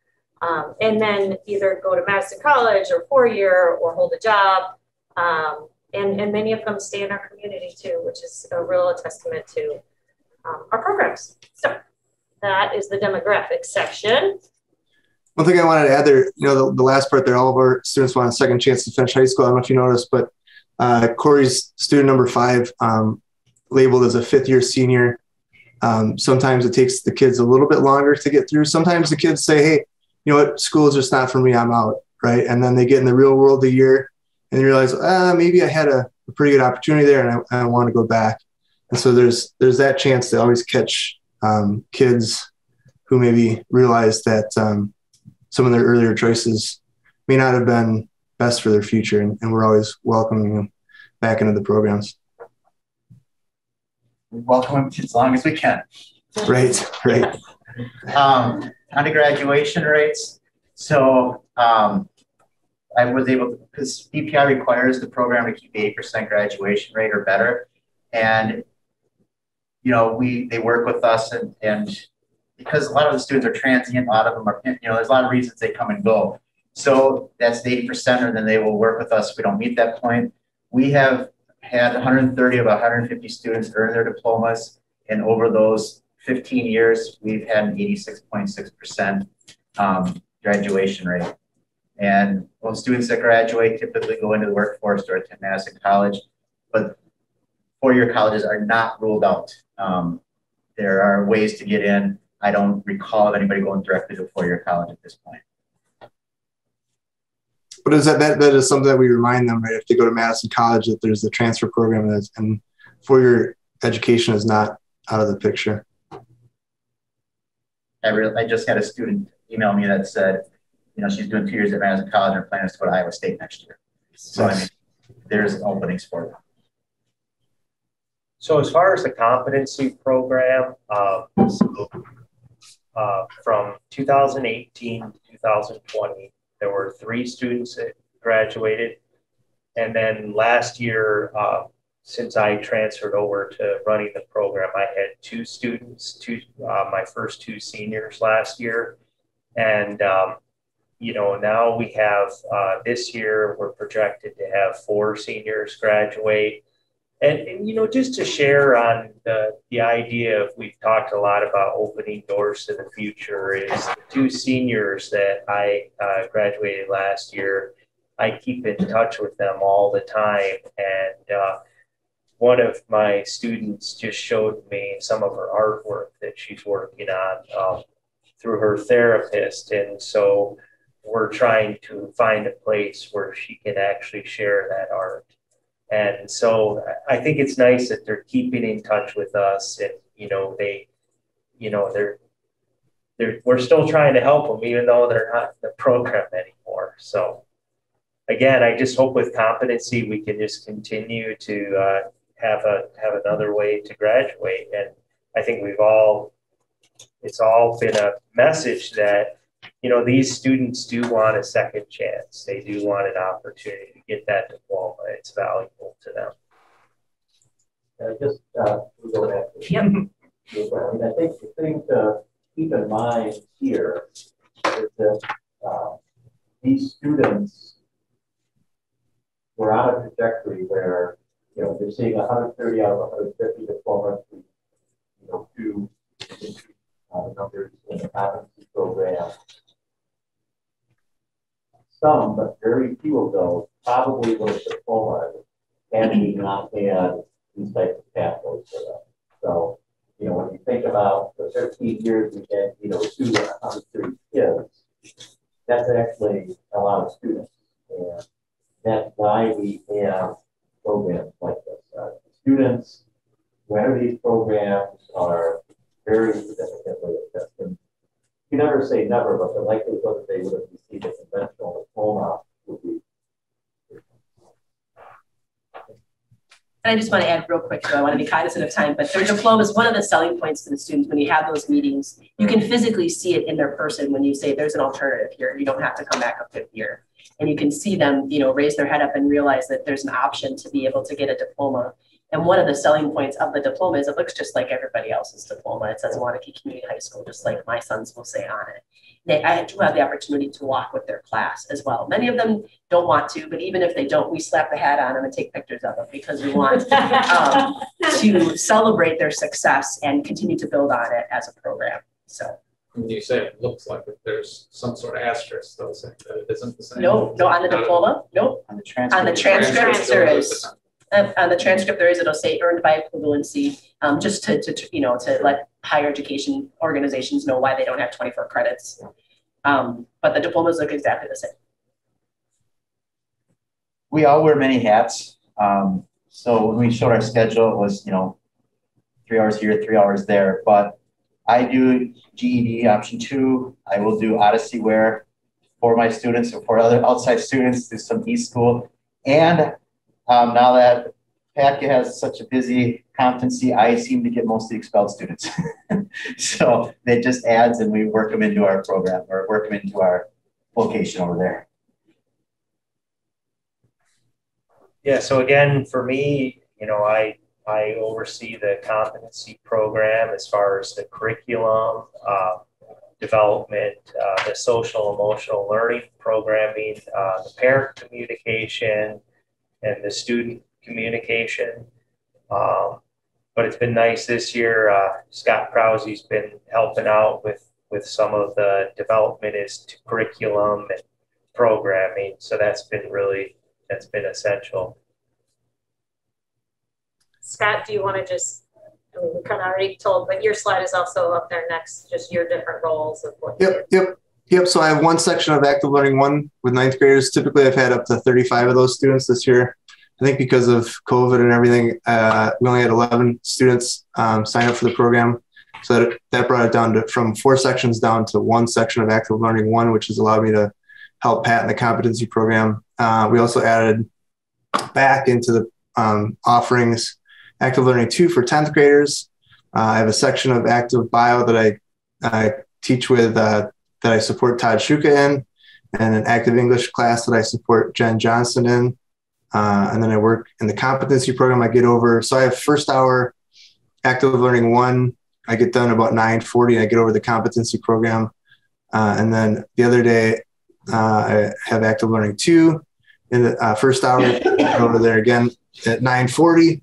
And then either go to Madison College or 4-year or hold a job. And many of them stay in our community too, which is a real testament to our programs. So that is the demographics section. One thing I wanted to add there, the last part there, all of our students want a second chance to finish high school. I don't know if you noticed, but Corey's student number 5, labeled as a 5th-year senior. Sometimes it takes the kids a little bit longer to get through. Sometimes the kids say, hey, you know what, school is just not for me, I'm out, right? And then they get in the real world a year and they realize, maybe I had a pretty good opportunity there and I want to go back. And so there's that chance to always catch kids who maybe realize that some of their earlier choices may not have been best for their future, and we're always welcoming them back into the programs. We welcome them as long as we can. Right. On to graduation rates. So I was able to, because BPI requires the program to keep 8% graduation rate or better. And, they work with us and because a lot of the students are transient, a lot of them are, there's a lot of reasons they come and go. So that's the 8%, or then they will work with us if we don't meet that point. We have had 130 of 150 students earn their diplomas. And over those 15 years, we've had an 86.6% graduation rate. And most students that graduate typically go into the workforce or attend Madison College, but 4-year colleges are not ruled out. There are ways to get in. I don't recall of anybody going directly to a 4-year college at this point. But is that is something that we remind them, right? If they go to Madison College, that there's the transfer program and 4-year education is not out of the picture. I just had a student email me that said, she's doing 2 years at Madison College and her plan is to go to Iowa State next year. So I mean, there's openings for them. So as far as the competency program, from 2018 to 2020, there were 3 students that graduated. And then last year, since I transferred over to running the program, I had 2 students, my first 2 seniors last year. And, now we have, this year, we're projected to have 4 seniors graduate. And just to share on the idea of, we've talked a lot about opening doors to the future, is the 2 seniors that I graduated last year. I keep in touch with them all the time. And one of my students just showed me some of her artwork that she's working on through her therapist. And so we're trying to find a place where she can actually share that art. And so I think it's nice that they're keeping in touch with us, and we're still trying to help them, even though they're not in the program anymore. So again, I just hope with competency we can just continue to have another way to graduate. And I think it's all been a message that these students do want a second chance. They do want an opportunity to get that diploma. It's valuable to them. Just go back to I think the thing to keep in mind here is that these students were on a trajectory where they're seeing 130 out of 150 diplomas. To the numbers in the competency program. Some, but very few of those, probably would have diplomas had we not had these types of pathways for them. So, when you think about the 13 years we had, 230 kids, that's actually a lot of students. And that's why we have programs like this. Students who enter these programs are very significantly affected. You never say never, but the likelihood that they would have received a conventional diploma would be. And I just want to add real quick, so I want to be cognizant of time, but their diploma is one of the selling points to the students. When you have those meetings, you can physically see it in their person when you say there's an alternative here. You don't have to come back a 5th year. And you can see them, raise their head up and realize that there's an option to be able to get a diploma. And one of the selling points of the diploma is it looks just like everybody else's diploma. It says Waunakee Community High School, just like my sons will say on it. I do have the opportunity to walk with their class as well. Many of them don't want to, but even if they don't, we slap the hat on them and take pictures of them because we want to celebrate their success and continue to build on it as a program. So. When you say it looks like it, there's some sort of asterisk though, saying that it isn't the same. No, on the diploma, nope. On the transcript. On the transcript, there is. On the transcript, there is, it'll say earned by equivalency, just to let higher education organizations know why they don't have 24 credits. But the diplomas look exactly the same. We all wear many hats. So when we showed our schedule, it was, 3 hours here, 3 hours there. But I do GED option 2. I will do Odyssey wear for my students or for other outside students, do some e-school. And now that PACA has such a busy competency, I seem to get mostly expelled students. So it just adds and we work them into our program or work them into our location over there. Yeah, so again, for me, I oversee the competency program as far as the curriculum, development, the social emotional learning programming, the parent communication, and the student communication. But it's been nice this year. Scott Krause's been helping out with some of the development as to curriculum and programming. So that's been essential. Scott, do you want to just, we kind of already told, but your slide is also up there next, just your different roles of what Yep. So I have one section of active learning 1 with 9th graders. Typically I've had up to 35 of those students this year. I think because of COVID and everything, we only had 11 students sign up for the program. So that brought it down from 4 sections down to 1 section of active learning 1, which has allowed me to help Pat in the competency program. We also added back into the offerings active learning 2 for 10th graders. I have a section of active bio that I teach with that I support Todd Shuka in, and an active English class that I support Jen Johnson in. And then I work in the competency program. I get over, so I have first hour active learning 1. I get done about 9:40 and I get over the competency program. And then the other day I have active learning 2 in the first hour, over there again at 9:40.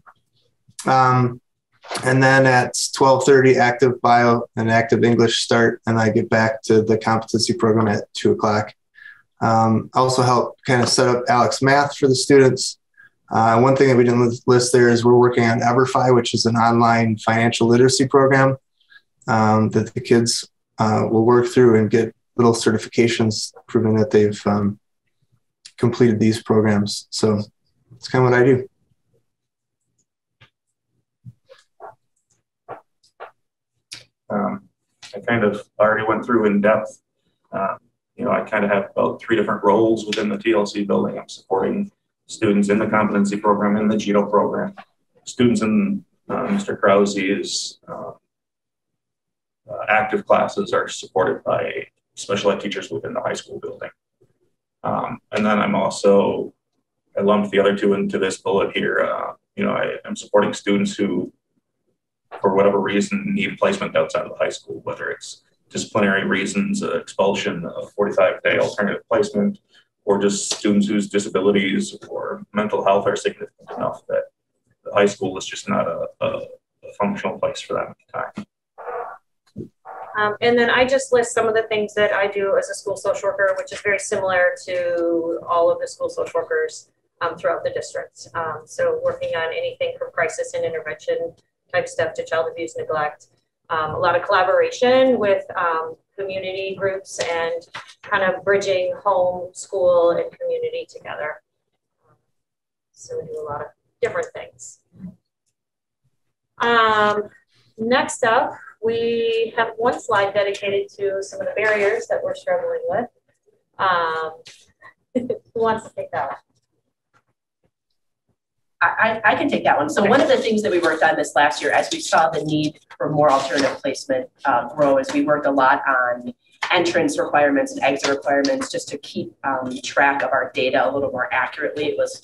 And then at 12:30, active bio and active English start, and I get back to the competency program at 2 o'clock. I also help kind of set up Alex Math for the students. One thing that we didn't list there is we're working on EverFi, which is an online financial literacy program that the kids will work through and get little certifications proving that they've completed these programs. So it's kind of what I do. I kind of already went through in depth. I kind of have about 3 different roles within the TLC building. I'm supporting students in the competency program and the GEDO program. Students in Mr. Krause's active classes are supported by special ed teachers within the high school building. And then I lumped the other 2 into this bullet here. I am supporting students who, for whatever reason, need placement outside of the high school, whether it's disciplinary reasons, expulsion, a 45-day alternative placement, or just students whose disabilities or mental health are significant enough that the high school is just not a functional place for them at the time. And then I just list some of the things that I do as a school social worker, which is very similar to all of the school social workers throughout the district. So working on anything from crisis and intervention type stuff to child abuse, neglect, a lot of collaboration with community groups and kind of bridging home, school, and community together. So we do a lot of different things. Next up, we have one slide dedicated to some of the barriers that we're struggling with. Who wants to take that one? I can take that one. So one of the things that we worked on this last year, as we saw the need for more alternative placement grow, is we worked a lot on entrance requirements and exit requirements just to keep track of our data a little more accurately. It was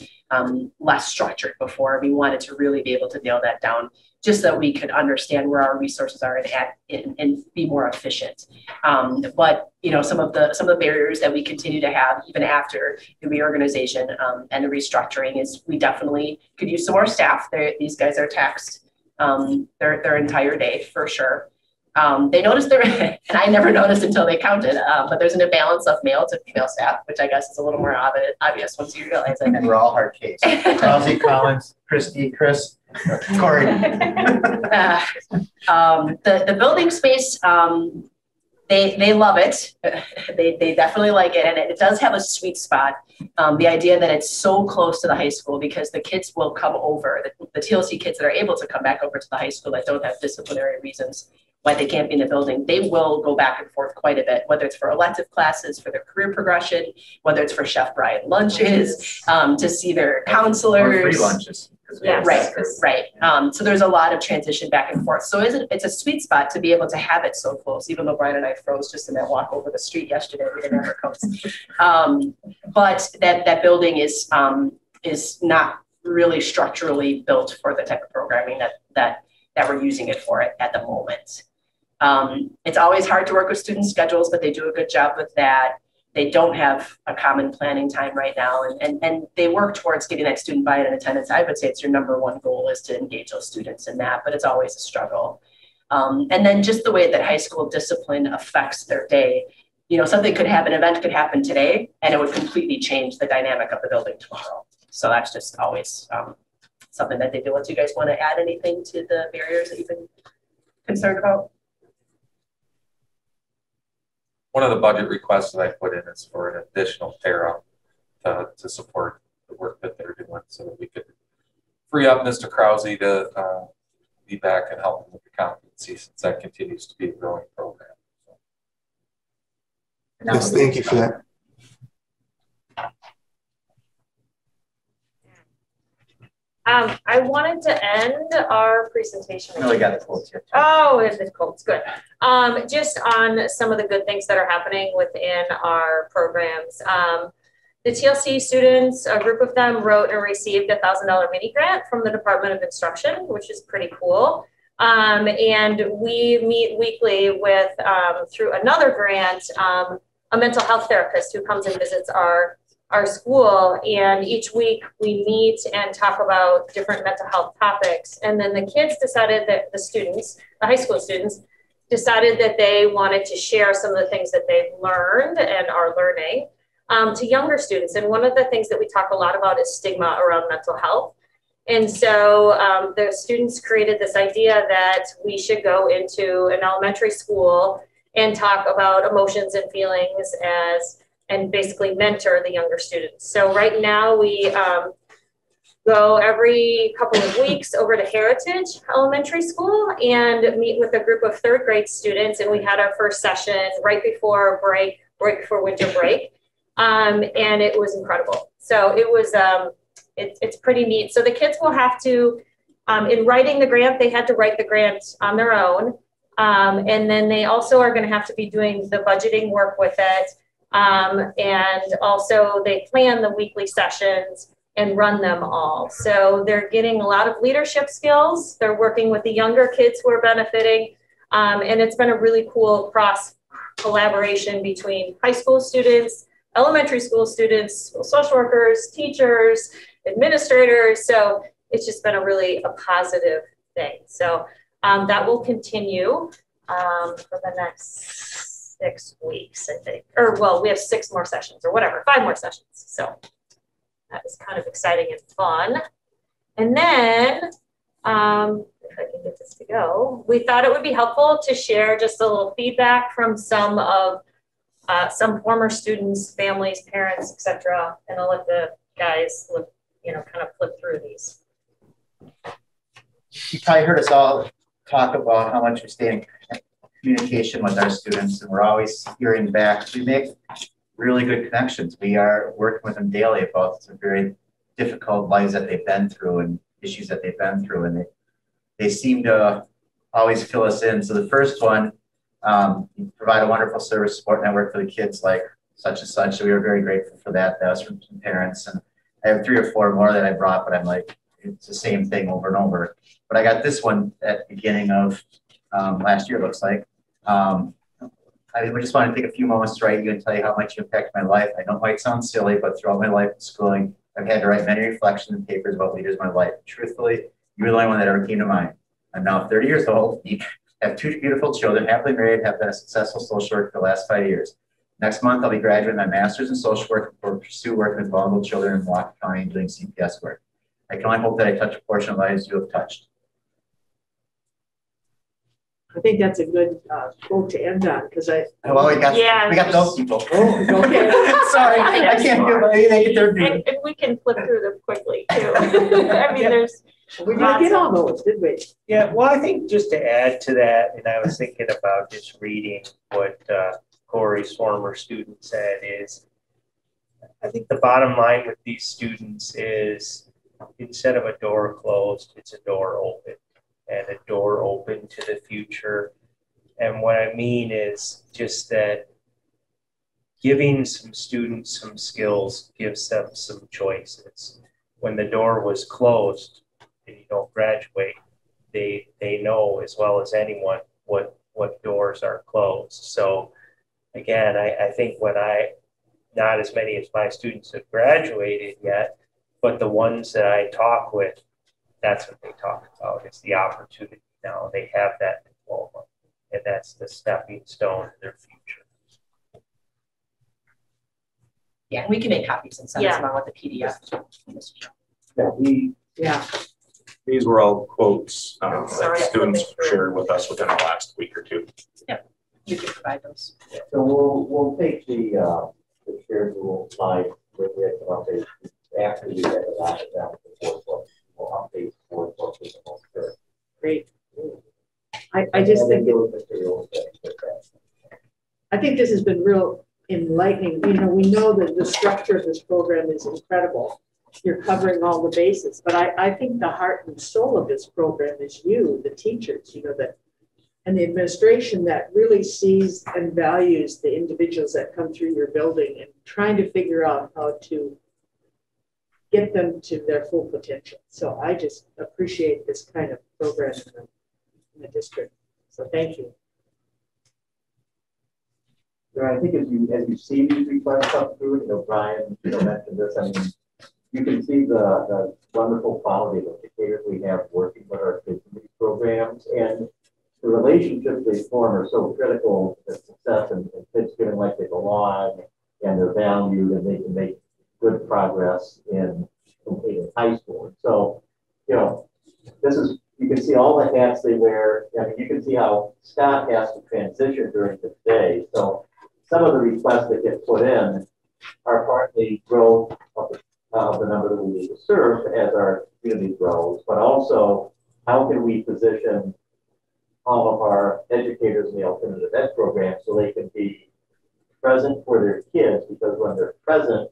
less structured before. We wanted to really be able to nail that down just so we could understand where our resources are and be more efficient. But you know, some of the barriers that we continue to have even after the reorganization and the restructuring is we definitely could use some more staff. These guys are taxed their entire day for sure. They noticed there, and I never noticed until they counted, but there's an imbalance of male to female staff, which I guess is a little more obvious once you realize it. And we're all hard case. Rosie, Collins, Christy, Chris, Corey. The building space, they love it. They definitely like it, and it does have a sweet spot. The idea that it's so close to the high school because the kids will come over, the TLC kids that are able to come back over to the high school that don't have disciplinary reasons why they can't be in the building, they will go back and forth quite a bit, whether it's for elective classes, for their career progression, whether it's for Chef Brian lunches, to see their counselors. Or free lunches. Yeah, right. So there's a lot of transition back and forth. So it's a sweet spot to be able to have it so close, even though Brian and I froze just in that walk over the street yesterday. We didn't have our coats. But that building is not really structurally built for the type of programming that we're using it for at the moment. It's always hard to work with student schedules, but they do a good job with that. They don't have a common planning time right now, and they work towards getting that student buy-in and attendance. I would say it's your number one goal is to engage those students in that, but it's always a struggle. And then just the way that high school discipline affects their day. You know, something could happen, an event could happen today, and it would completely change the dynamic of the building tomorrow. So that's just always something that they deal with. Do you guys want to add anything to the barriers that you've been concerned about? One of the budget requests that I put in is for an additional para to support the work that they're doing so that we could free up Mr. Krause to be back and help with the competency since that continues to be a growing program. So. Yes, thank you for that. I wanted to end our presentation. I really got the quotes here. Oh, it's the quotes, good. Just on some of the good things that are happening within our programs. The TLC students, a group of them wrote and received a $1,000 mini grant from the Department of Instruction, which is pretty cool. And we meet weekly with, through another grant, a mental health therapist who comes and visits our school, and each week we meet and talk about different mental health topics. And then the kids decided that the high school students decided that they wanted to share some of the things that they've learned and are learning to younger students. And one of the things that we talk a lot about is stigma around mental health. And so the students created this idea that we should go into an elementary school and talk about emotions and feelings and basically mentor the younger students. So right now we go every couple of weeks over to Heritage Elementary School and meet with a group of third grade students. And we had our first session right before before winter break. And it was incredible. So it was, it's pretty neat. So the kids will have to, in writing the grant, they had to write the grant on their own. And then they also are going to have to be doing the budgeting work with it. And also they plan the weekly sessions and run them all. So they're getting a lot of leadership skills. They're working with the younger kids who are benefiting. And it's been a really cool cross collaboration between high school students, elementary school students, school social workers, teachers, administrators. So it's just been a positive thing. So that will continue for the next 6 weeks, I think. Or well, we have 6 more sessions or whatever, 5 more sessions. So that is kind of exciting and fun. And then, if I can get this to go, we thought it would be helpful to share just a little feedback from some former students, families, parents, etc. And I'll let the guys look, kind of flip through these. You probably heard us all talk about how much we stay in communication with our students, and we're always hearing back. We make really good connections. We are working with them daily about some very difficult lives that they've been through and issues that they've been through, and they seem to always fill us in. So the first one, You provide a wonderful service support network for the kids like such and such. So we were very grateful for that. That was from some parents. And I have 3 or 4 more that I brought, but I'm like, it's the same thing over and over. But I got this one at the beginning of last year, it looks like. I just want to take a few moments to write you and tell you how much you impacted my life. I know it might sound silly, but throughout my life in schooling, I've had to write many reflections and papers about leaders in my life. Truthfully, you were the only one that ever came to mind. I'm now 30 years old, have 2 beautiful children, happily married, have been a successful social worker for the last 5 years. Next month, I'll be graduating my master's in social work and pursue working with vulnerable children in Waunakee County and doing CPS work. I can only hope that I touch a portion of lives you have touched. I think that's a good quote to end on because well, we got those people. Oh, okay. Sorry, I can't do it. They get their view. And we can flip through them quickly too. I mean, there's. We didn't get all those, did we? Yeah, well, I think just to add to that, and I was thinking about just reading what Corey's former student said is, I think the bottom line with these students is instead of a door closed, it's a door open, and a door open to the future. And what I mean is just that giving some students some skills gives them some choices. When the door was closed and you don't graduate, they know as well as anyone what doors are closed. So again, I think not as many as my students have graduated yet, but the ones that I talk with, that's what they talk about. It's the opportunity now. They have that diploma, and that's the stepping stone in their future. Yeah, we can make copies and send them along with the PDF. These were all quotes that students shared with us within the last week or 2. Yeah, we can provide those. So we'll take the shared rule slide with the update after we get it out of that. We'll update for the Great. I just think I think this has been real enlightening. You know, we know that the structure of this program is incredible. You're covering all the bases, but I think the heart and soul of this program is you, the teachers, you know, and the administration that really sees and values the individuals that come through your building and trying to figure out how to get them to their full potential. So I just appreciate this kind of program in the district. So thank you. I think as you see these requests come through, you know, Brian, mentioned this. I mean, you can see the wonderful quality of educators we have working with our kids in these programs, and the relationships they form are so critical to success and kids feeling like they belong and they're valued and they can make good progress in completing high school. So, you know, you can see all the hats they wear. I mean, you can see how Scott has to transition during the day. So some of the requests that get put in are partly growth of the number that we need to serve as our community grows, but also how can we position all of our educators in the alternative ed program so they can be present for their kids, because when they're present,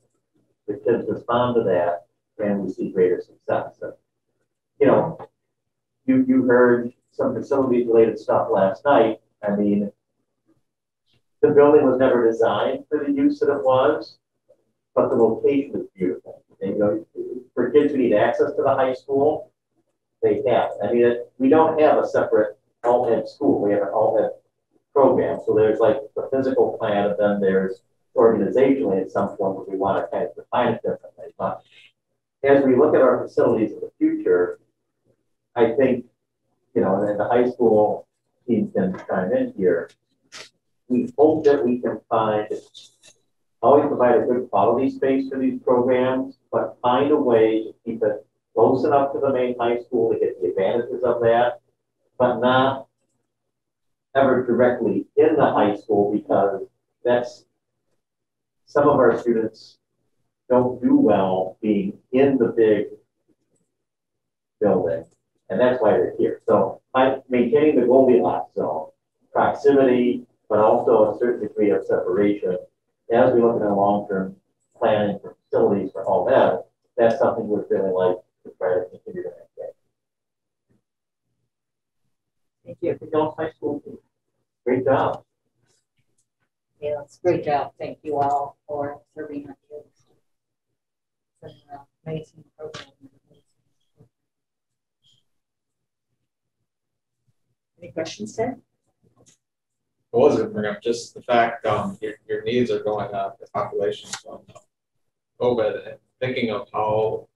the kids respond to that and we see greater success. And, you know, you heard some facilities related stuff last night. I mean, the building was never designed for the use that it was, but the location is beautiful. And, you know, for kids who need access to the high school, they have. I mean, we don't have a separate alt-ed school. We have an alt-ed program. So there's like the physical plan, and then there's organizationally at some point where we want to kind of define it differently. But as we look at our facilities in the future, I think, you know, and the high school team can chime in here. We hope that we can always provide a good quality space for these programs, but find a way to keep it close enough to the main high school to get the advantages of that, but not ever directly in the high school, because some of our students don't do well being in the big building, and that's why they're here. So by maintaining the Goldilocks zone, proximity, but also a certain degree of separation, as we look at our long-term planning for facilities for all that, that's something we're feeling like to try to continue to make. Thank you. Everything else, high school team? Great job. Yeah, it's a great job. Thank you all for serving our kids. It's an amazing program. Any questions, Ted? It wasn't bring up just the fact your needs are going up, the population's going up. COVID, and thinking of how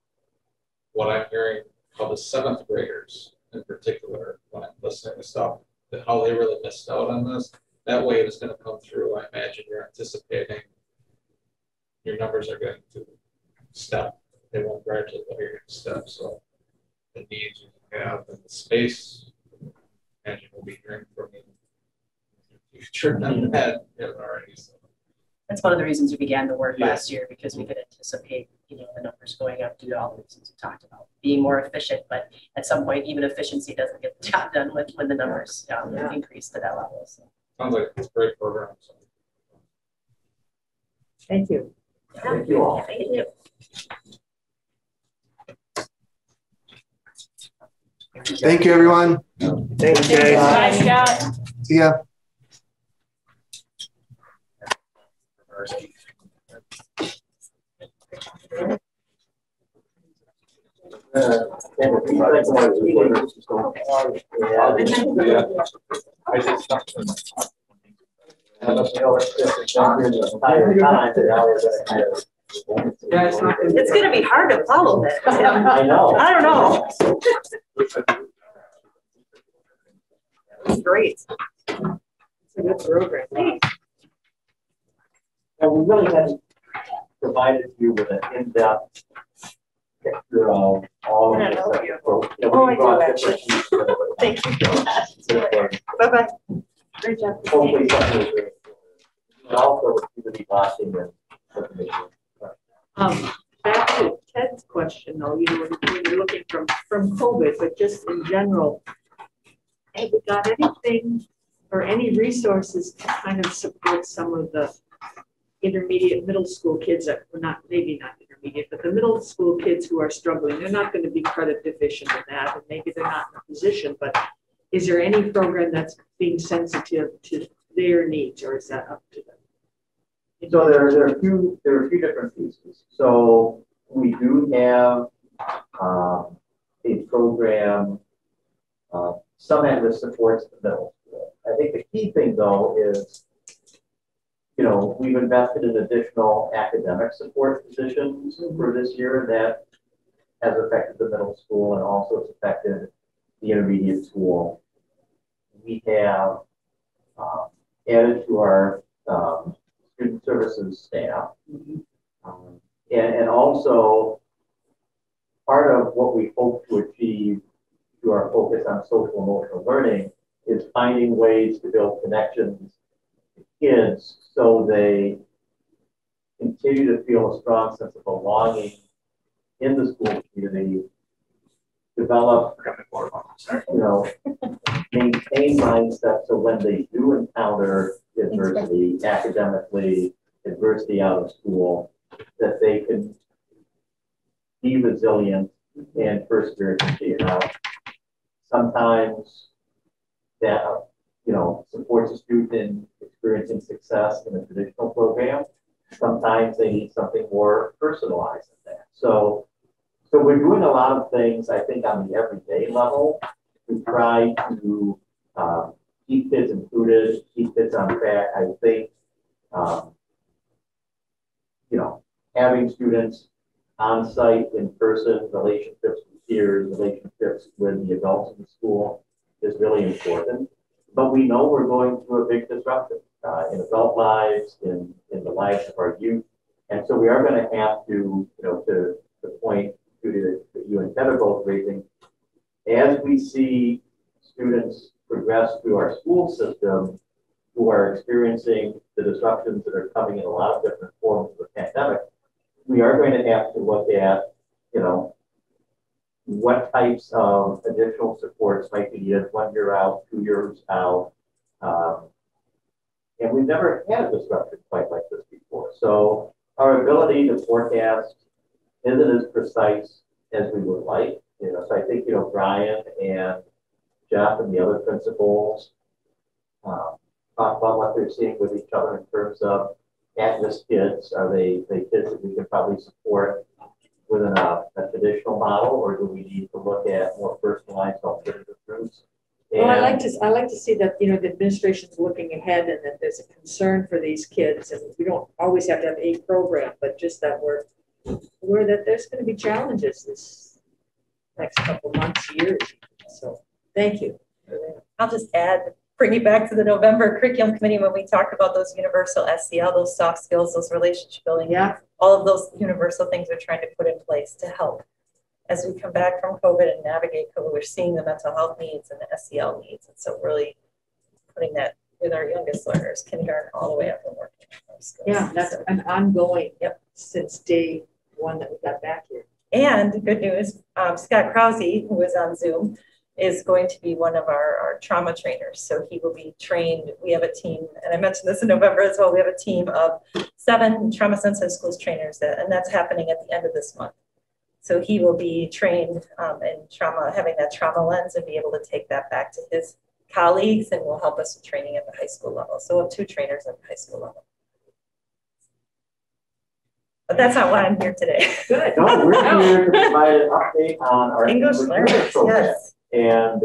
what I'm hearing, how the 7th graders in particular, when I'm listening to stuff, that how they really missed out on this. That wave is going to come through. I imagine you're anticipating your numbers are going to step. They won't gradually, but you're going to step. So the needs you have and the space, I imagine we'll be hearing from you in the future than that already. So. That's one of the reasons we began the work last year, because we could anticipate, the numbers going up due to all the reasons we talked about, being more efficient. But at some point, even efficiency doesn't get the job done when the numbers increase to that level. So. Sounds like it's a great program. So. Thank you. Yeah. Thank you all. Thank you. Thank you, everyone. Thanks, Jay. Bye, Scott. See ya. It's going to be hard to follow that. I know. I don't know. That's great. It's a good program. And we really hadn't provided you with an in-depth picture of all of this. Oh, I do actually. Thank you. Bye-bye. Great job. Hopefully something is really cool. And also to be watching and information. Back to Ted's question though, when you're looking from COVID, but just in general, have we got anything or any resources to kind of support some of the intermediate middle school kids that were maybe not intermediate, but the middle school kids who are struggling? They're not going to be credit deficient in that, and maybe they're not in a position, but is there any program that's being sensitive to their needs, or is that up to them? So there are a few different pieces. So we do have a program, some that supports the middle school. I think the key thing though is, we've invested in additional academic support positions for this year, and that has affected the middle school and also it's affected the intermediate school. We have added to our student services staff. And also part of what we hope to achieve through our focus on social emotional learning is finding ways to build connections to kids so they continue to feel a strong sense of belonging in the school community, develop, maintain mindset so when they do encounter adversity, academically, adversity out of school, that they can be resilient and persevere and see it out. Sometimes that, supports a student in experiencing success in a traditional program. Sometimes they need something more personalized than that. So we're doing a lot of things, I think, on the everyday level to try to keep kids included, keep kids on track. I think, having students on site, in person, relationships with peers, relationships with the adults in the school is really important. But we know we're going through a big disruption in adult lives, in the lives of our youth. And so we are going to have to, to the point that you and Ted are both raising, as we see students progress through our school system who are experiencing the disruptions that are coming in a lot of different forms of the pandemic, we are going to have to look at, what types of additional supports might be needed 1 year out, 2 years out. And we've never had a disruption quite like this before. So our ability to forecast isn't as precise as we would like. So I think, Brian and Jeff and the other principals talk about what they're seeing with each other in terms of at-risk kids? Are they kids that we could probably support within a traditional model, or do we need to look at more personalized alternative routes? Well, I like to see that, you know, the administration's looking ahead and that there's a concern for these kids, and we don't always have to have a program, but just that we're aware that there's going to be challenges this next couple months, years. So thank you. I'll just add, bring you back to the November curriculum committee when we talked about those universal SEL, those soft skills, those relationship building. Yeah. All of those universal things we're trying to put in place to help as we come back from COVID and navigate COVID. We're seeing the mental health needs and the SEL needs. And so really putting that with our youngest learners, kindergarten all the way up and working on those skills. Yeah, that's an ongoing since day one that we got back here. And good news, Scott Krause, who was on Zoom, is going to be one of our trauma trainers. So he will be trained. We have a team, and I mentioned this in November as well. We have a team of 7 trauma sensitive schools trainers, and that's happening at the end of this month. So he will be trained in trauma, having that trauma lens, and be able to take that back to his colleagues, and will help us with training at the high school level. So we'll have 2 trainers at the high school level. But that's not why I'm here today. Good. No, we're here to provide an update on our English learners. Yes. And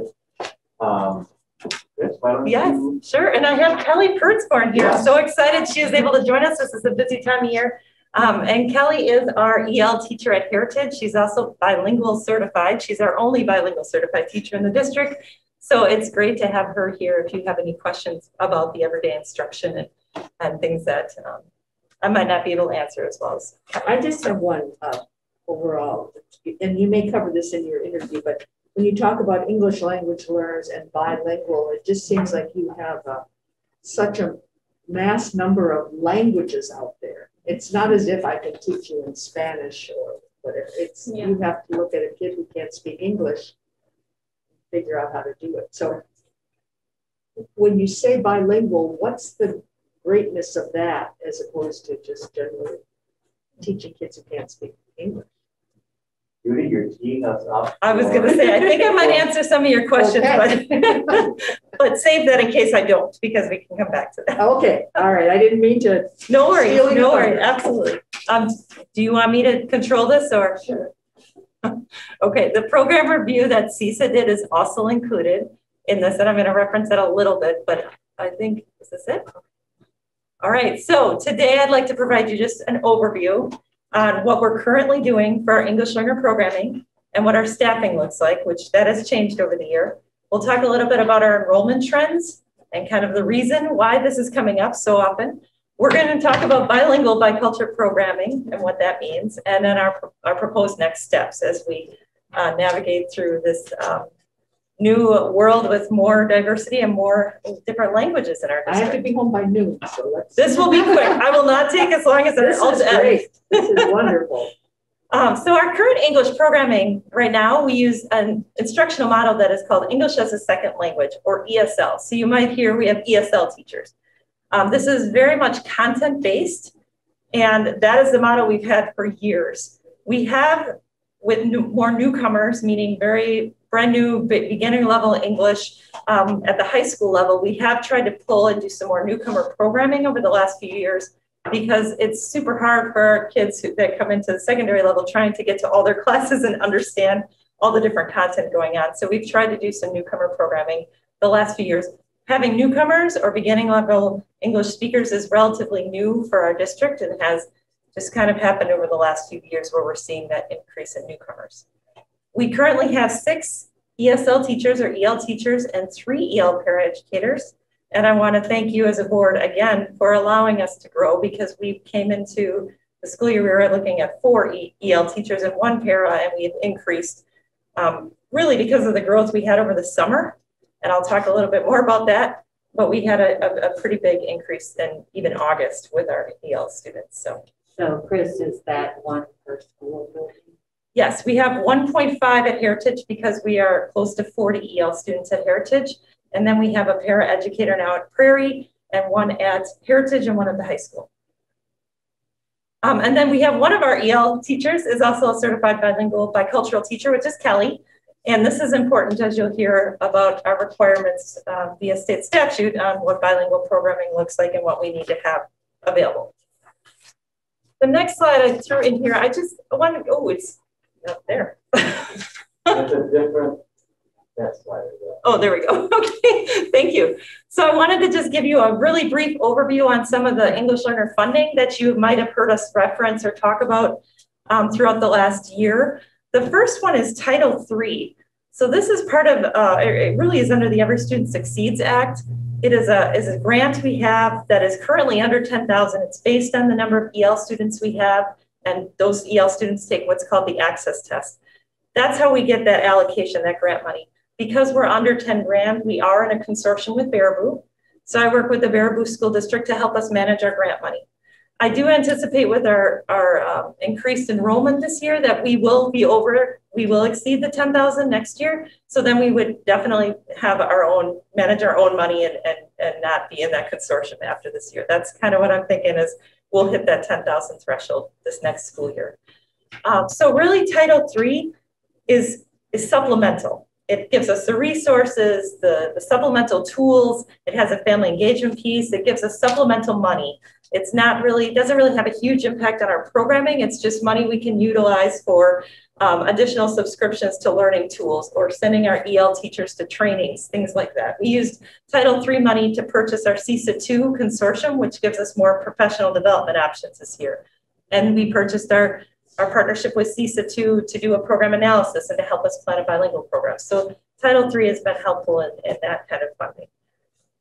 yes, sure. And I have Kelly Pertzborn here. Yes. I'm so excited she is able to join us. This is a busy time of year. And Kelly is our EL teacher at Heritage. She's also bilingual certified. She's our only bilingual certified teacher in the district. So it's great to have her here if you have any questions about the everyday instruction and things that I might not be able to answer as well as. I just have one overall, and you may cover this in your interview, but when you talk about English language learners and bilingual, it just seems like you have such a mass number of languages out there. It's not as if I can teach you in Spanish or whatever. It's you have to look at a kid who can't speak English, figure out how to do it. So when you say bilingual, what's the greatness of that as opposed to just generally teaching kids who can't speak English? Judy, you're teeing us up. I was going to say, I think I might answer some of your questions, but save that in case I don't, because we can come back to that. Okay, all right. I didn't mean to. No worries, no worries, absolutely. Do you want me to control this or? Sure. Okay, the program review that CISA did is also included in this, and I'm going to reference it a little bit, but I think, is this it? All right, so today I'd like to provide you just an overview on what we're currently doing for our English learner programming and what our staffing looks like, which that has changed over the year. We'll talk a little bit about our enrollment trends and kind of the reason why this is coming up so often. We're going to talk about bilingual bicultural programming and what that means, and then our proposed next steps as we navigate through this new world with more diversity and more different languages in our district. I have to be home by noon, so let's. This will be quick. I will not take as long as this is great. This is wonderful. So our current English programming right now, we use an instructional model that is called English as a Second Language, or ESL. So you might hear we have ESL teachers. This is very much content-based, and that is the model we've had for years. We have, with more newcomers, meaning very brand new beginner level English at the high school level, we have tried to pull and do some more newcomer programming over the last few years, because it's super hard for our kids that come into the secondary level trying to get to all their classes and understand all the different content going on. So we've tried to do some newcomer programming the last few years. Having newcomers or beginning level English speakers is relatively new for our district, and has just kind of happened over the last few years where we're seeing that increase in newcomers. We currently have 6 ESL teachers or EL teachers and 3 EL paraeducators. And I want to thank you as a board again for allowing us to grow, because we came into the school year, we were looking at 4 EL teachers and 1 para, and we've increased really because of the growth we had over the summer. And I'll talk a little bit more about that, but we had a pretty big increase in even August with our EL students. So Chris, is that 1 per school building? Yes, we have 1.5 at Heritage because we are close to 40 EL students at Heritage. And then we have a para educator now at Prairie, and 1 at Heritage and 1 at the high school. And then we have one of our EL teachers is also a certified bilingual bicultural teacher, which is Kelly. And this is important, as you'll hear about our requirements via state statute on what bilingual programming looks like and what we need to have available. The next slide I threw in here, I just wanted, oh, it's up there. It's a different, that slide. Oh, there we go. Okay, thank you. So I wanted to just give you a really brief overview on some of the English learner funding that you might have heard us reference or talk about throughout the last year. The first one is Title III. So this is part of, it really is under the Every Student Succeeds Act. It is a grant we have that is currently under 10,000. It's based on the number of EL students we have, and those EL students take what's called the access test. That's how we get that allocation, that grant money. Because we're under 10 grand, we are in a consortium with Baraboo. So I work with the Baraboo School District to help us manage our grant money. I do anticipate with our increased enrollment this year that we will exceed the 10,000 next year. So then we would definitely have manage our own money and not be in that consortium after this year. That's kind of what I'm thinking is we'll hit that 10,000 threshold this next school year. So really Title III is supplemental. It gives us the resources, the supplemental tools. It has a family engagement piece. It gives us supplemental money. It's not really, it doesn't really have a huge impact on our programming. It's just money we can utilize for additional subscriptions to learning tools or sending our EL teachers to trainings, things like that. We used Title III money to purchase our CISA 2 consortium, which gives us more professional development options this year. And we purchased our partnership with CISA 2 to do a program analysis and to help us plan a bilingual program. So Title III has been helpful in that kind of funding.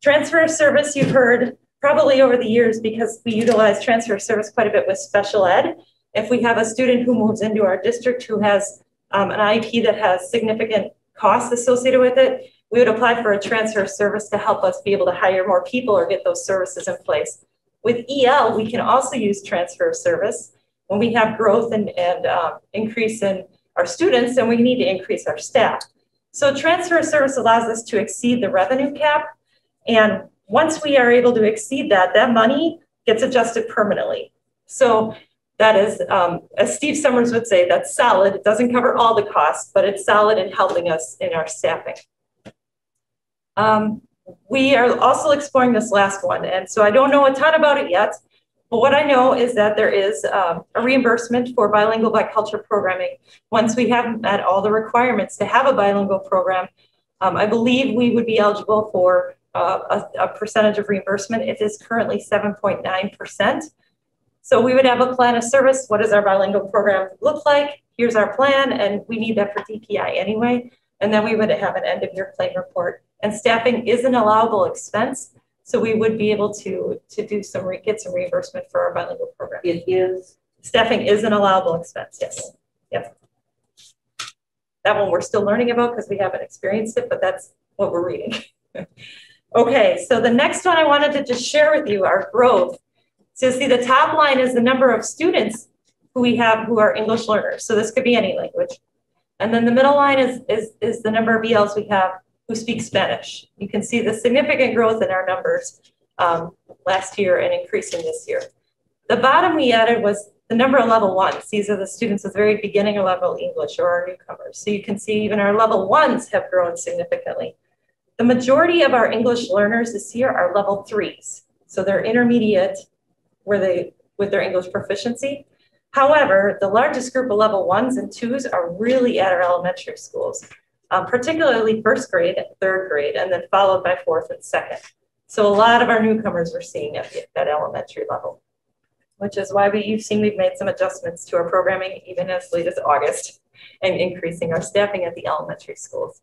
Transfer of service, you've heard probably over the years because we utilize transfer of service quite a bit with special ed. If we have a student who moves into our district who has an IEP that has significant costs associated with it, we would apply for a transfer of service to help us be able to hire more people or get those services in place. With EL, we can also use transfer of service. When we have growth and increase in our students, then we need to increase our staff. So transfer of service allows us to exceed the revenue cap. And once we are able to exceed that, that money gets adjusted permanently. So that is, as Steve Summers would say, that's solid. It doesn't cover all the costs, but it's solid in helping us in our staffing. We are also exploring this last one. And so I don't know a ton about it yet. But what I know is that there is a reimbursement for bilingual bicultural programming. Once we have met all the requirements to have a bilingual program, I believe we would be eligible for a percentage of reimbursement. It is currently 7.9%. So we would have a plan of service. What does our bilingual program look like? Here's our plan, and we need that for DPI anyway. And then we would have an end of year claim report. And staffing is an allowable expense. So we would be able to get some reimbursement for our bilingual program. It is. Staffing is an allowable expense, yes. Yep. That one we're still learning about because we haven't experienced it, but that's what we're reading. Okay, so the next one I wanted to just share with you, our growth. So you see the top line is the number of students who we have who are English learners. So this could be any language. And then the middle line is the number of ELs we have who speak Spanish. You can see the significant growth in our numbers last year and increasing this year. The bottom we added was the number of level ones. These are the students at the very beginning of level English or our newcomers. So you can see even our level ones have grown significantly. The majority of our English learners this year are level 3s. So they're intermediate with their English proficiency. However, the largest group of level 1s and 2s are really at our elementary schools. Particularly first grade, third grade, and then followed by fourth and second. So a lot of our newcomers we're seeing at that elementary level, which is why you've seen we've made some adjustments to our programming even as late as August and increasing our staffing at the elementary schools.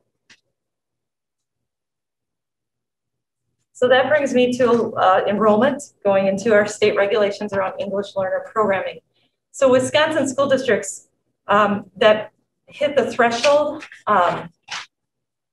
So that brings me to enrollment, going into our state regulations around English learner programming. So Wisconsin school districts that hit the threshold,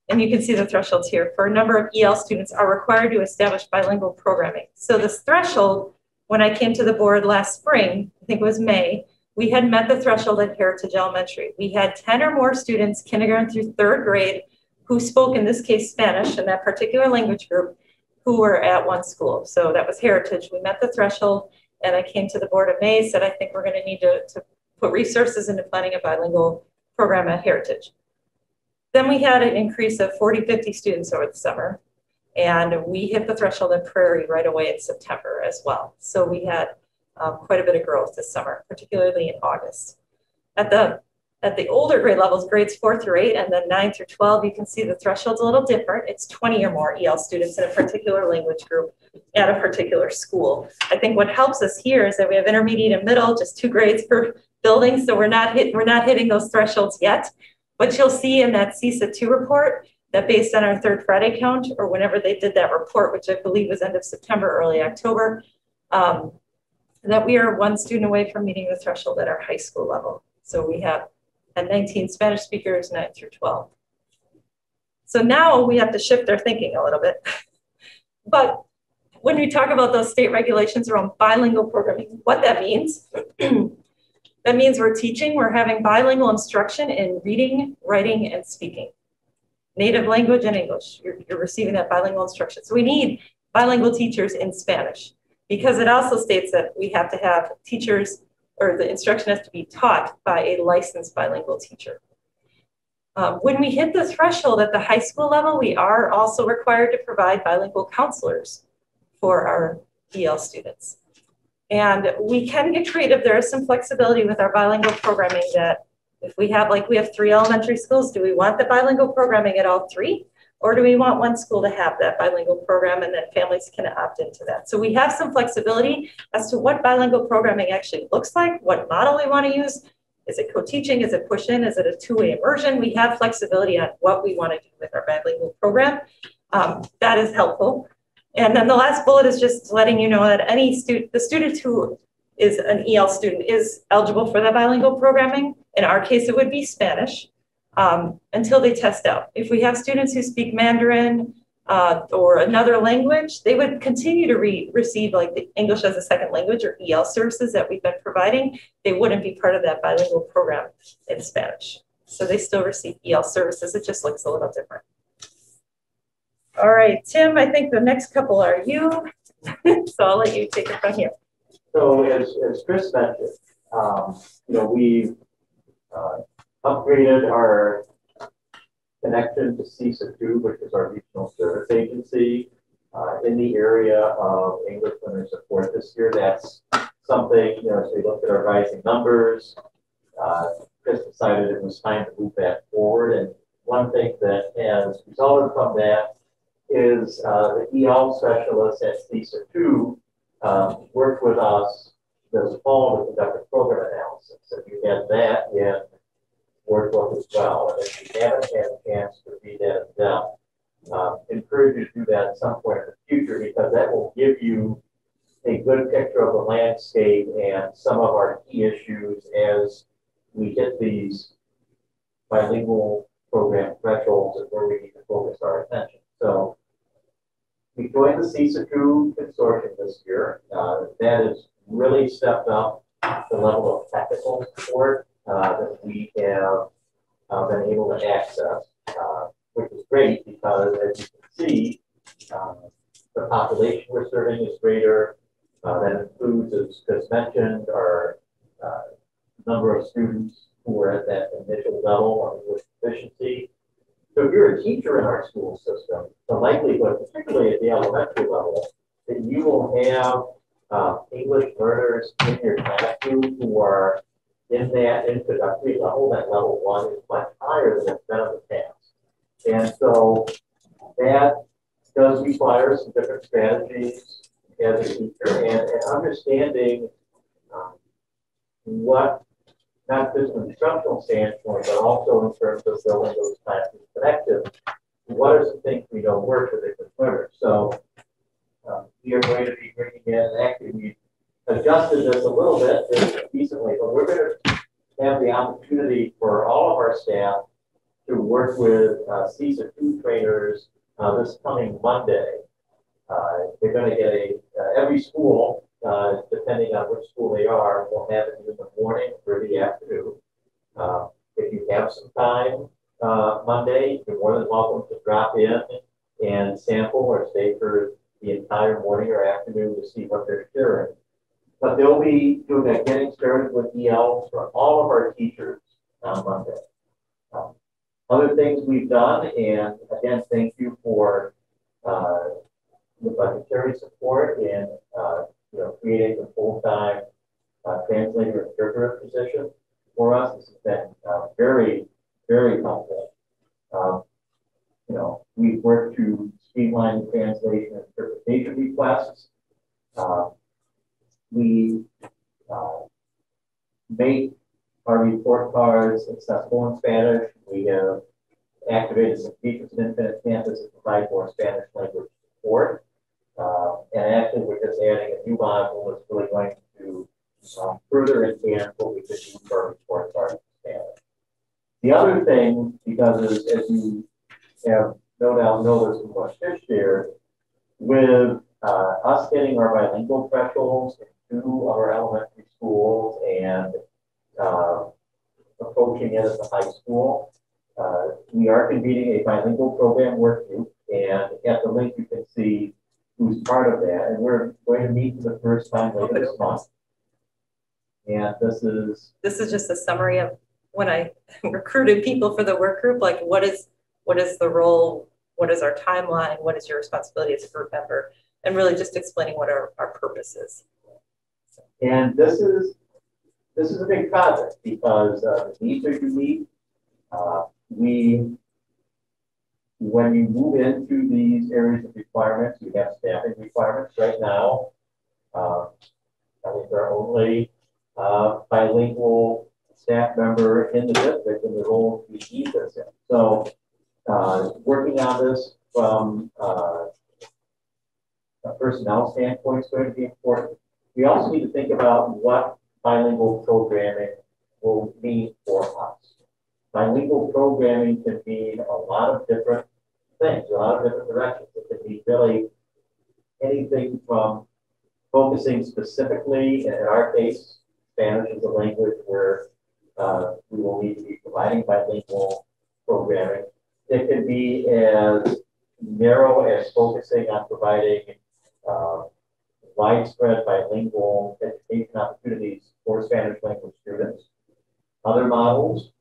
and you can see the thresholds here, for a number of EL students are required to establish bilingual programming. So this threshold, when I came to the board last spring, I think it was May, we had met the threshold at Heritage Elementary. We had 10 or more students, kindergarten through third grade, who spoke, in this case, Spanish in that particular language group, who were at one school. So that was Heritage. We met the threshold, and I came to the board in May, said I think we're gonna need to put resources into planning a bilingual program at Heritage. Then we had an increase of 40, 50 students over the summer. And we hit the threshold in Prairie right away in September as well. So we had quite a bit of growth this summer, particularly in August. At the older grade levels, grades 4 through 8 and then 9 through 12, you can see the threshold's a little different. It's 20 or more EL students in a particular language group at a particular school. I think what helps us here is that we have intermediate and middle, just 2 grades per building. So we're not hitting those thresholds yet. But you'll see in that CESA 2 report that based on our 3rd Friday count, or whenever they did that report, which I believe was end of September, early October, that we are 1 student away from meeting the threshold at our high school level. So we have 19 Spanish speakers, 9 through 12. So now we have to shift our thinking a little bit. But when we talk about those state regulations around bilingual programming, what that means, that means we're having bilingual instruction in reading, writing, and speaking. Native language and English, you're receiving that bilingual instruction. So we need bilingual teachers in Spanish because it also states that we have to have teachers, or the instruction has to be taught by a licensed bilingual teacher. When we hit the threshold at the high school level, we are also required to provide bilingual counselors for our EL students. And we can get creative. There is some flexibility with our bilingual programming that if we have 3 elementary schools, do we want the bilingual programming at all 3? Or do we want 1 school to have that bilingual program and then families can opt into that? So we have some flexibility as to what bilingual programming actually looks like, what model we want to use. Is it co-teaching? Is it push-in? Is it a 2-way immersion? We have flexibility on what we want to do with our bilingual program. That is helpful. And then the last bullet is just letting you know that the student who is an EL student is eligible for the bilingual programming. In our case, it would be Spanish until they test out. If we have students who speak Mandarin or another language, they would continue to receive like the English as a second language or EL services that we've been providing. They wouldn't be part of that bilingual program in Spanish. So they still receive EL services. It just looks a little different. All right, Tim, I think the next couple are you. So I'll let you take it from here. So as Chris mentioned, we've upgraded our connection to CESA 2, which is our regional service agency in the area of English learner support this year. That's something, as we looked at our rising numbers, Chris decided it was time to move that forward. And one thing that has resulted from that is the EL specialists at CESA 2 worked with us this fall to conduct a program analysis. And you had that in workbook as well. And if you haven't had a chance to read that in depth, encourage you to do that at some point in the future because that will give you a good picture of the landscape and some of our key issues as we hit these bilingual program thresholds and where we need to focus our attention. So we joined the CESA 2 consortium this year. That has really stepped up the level of technical support that we have been able to access, which is great because as you can see, the population we're serving is greater. That includes, as Chris mentioned, our number of students who are at that initial level of English proficiency. So if you're a teacher in our school system, the likelihood, particularly at the elementary level, that you will have English learners in your classroom who are in that introductory level. That level 1 is much higher than it's been in the past. And so that does require some different strategies as a teacher and understanding what, not just from an instructional standpoint, but also in terms of building those classroom connections. What are some things we don't work with different learners? So we are going to be bringing in, and actually we adjusted this a little bit recently, but we're going to have the opportunity for all of our staff to work with CESA 2 trainers this coming Monday. They're going to get every school, depending on which school they are, will have it in the morning or the afternoon. If you have some time Monday, you're more than welcome to drop in and sample or stay for the entire morning or afternoon to see what they're sharing. But they'll be doing that getting started with EL for all of our teachers on Monday. Other things we've done, and again, thank you for the budgetary support in creating the full-time translator interpreter position for us. This has been very, very helpful. We've worked to streamline the translation and interpretation requests. We make our report cards accessible in Spanish. We have activated some features in Infinite Campus to provide more Spanish language support. And actually, we're just adding a new module that's really going to further enhance what we could do for our report cards in Spanish. The other thing, because as you have no doubt noticed from what Fish shared, with us hitting our bilingual thresholds in 2 of our elementary schools and approaching it at the high school, we are convening a bilingual program work group, and at the link you can see who's part of that, and we're going to meet for the first time later this month. And this is just a summary of when I recruited people for the work group, like what is the role, what is our timeline, what is your responsibility as a group member, and really just explaining what our purpose is. And this is a big project because the needs are unique. When you move into these areas of requirements, you have staffing requirements right now. I think there are only bilingual staff member in the district in the role we need this in. So working on this from a personnel standpoint is going to be important. We also need to think about what bilingual programming will mean for us. Bilingual programming can mean a lot of different things, a lot of different directions. It can be really anything from focusing specifically, in our case, Spanish is a language where we will need to be providing bilingual programming. It can be as narrow as focusing on providing widespread bilingual education opportunities for Spanish language students. Other models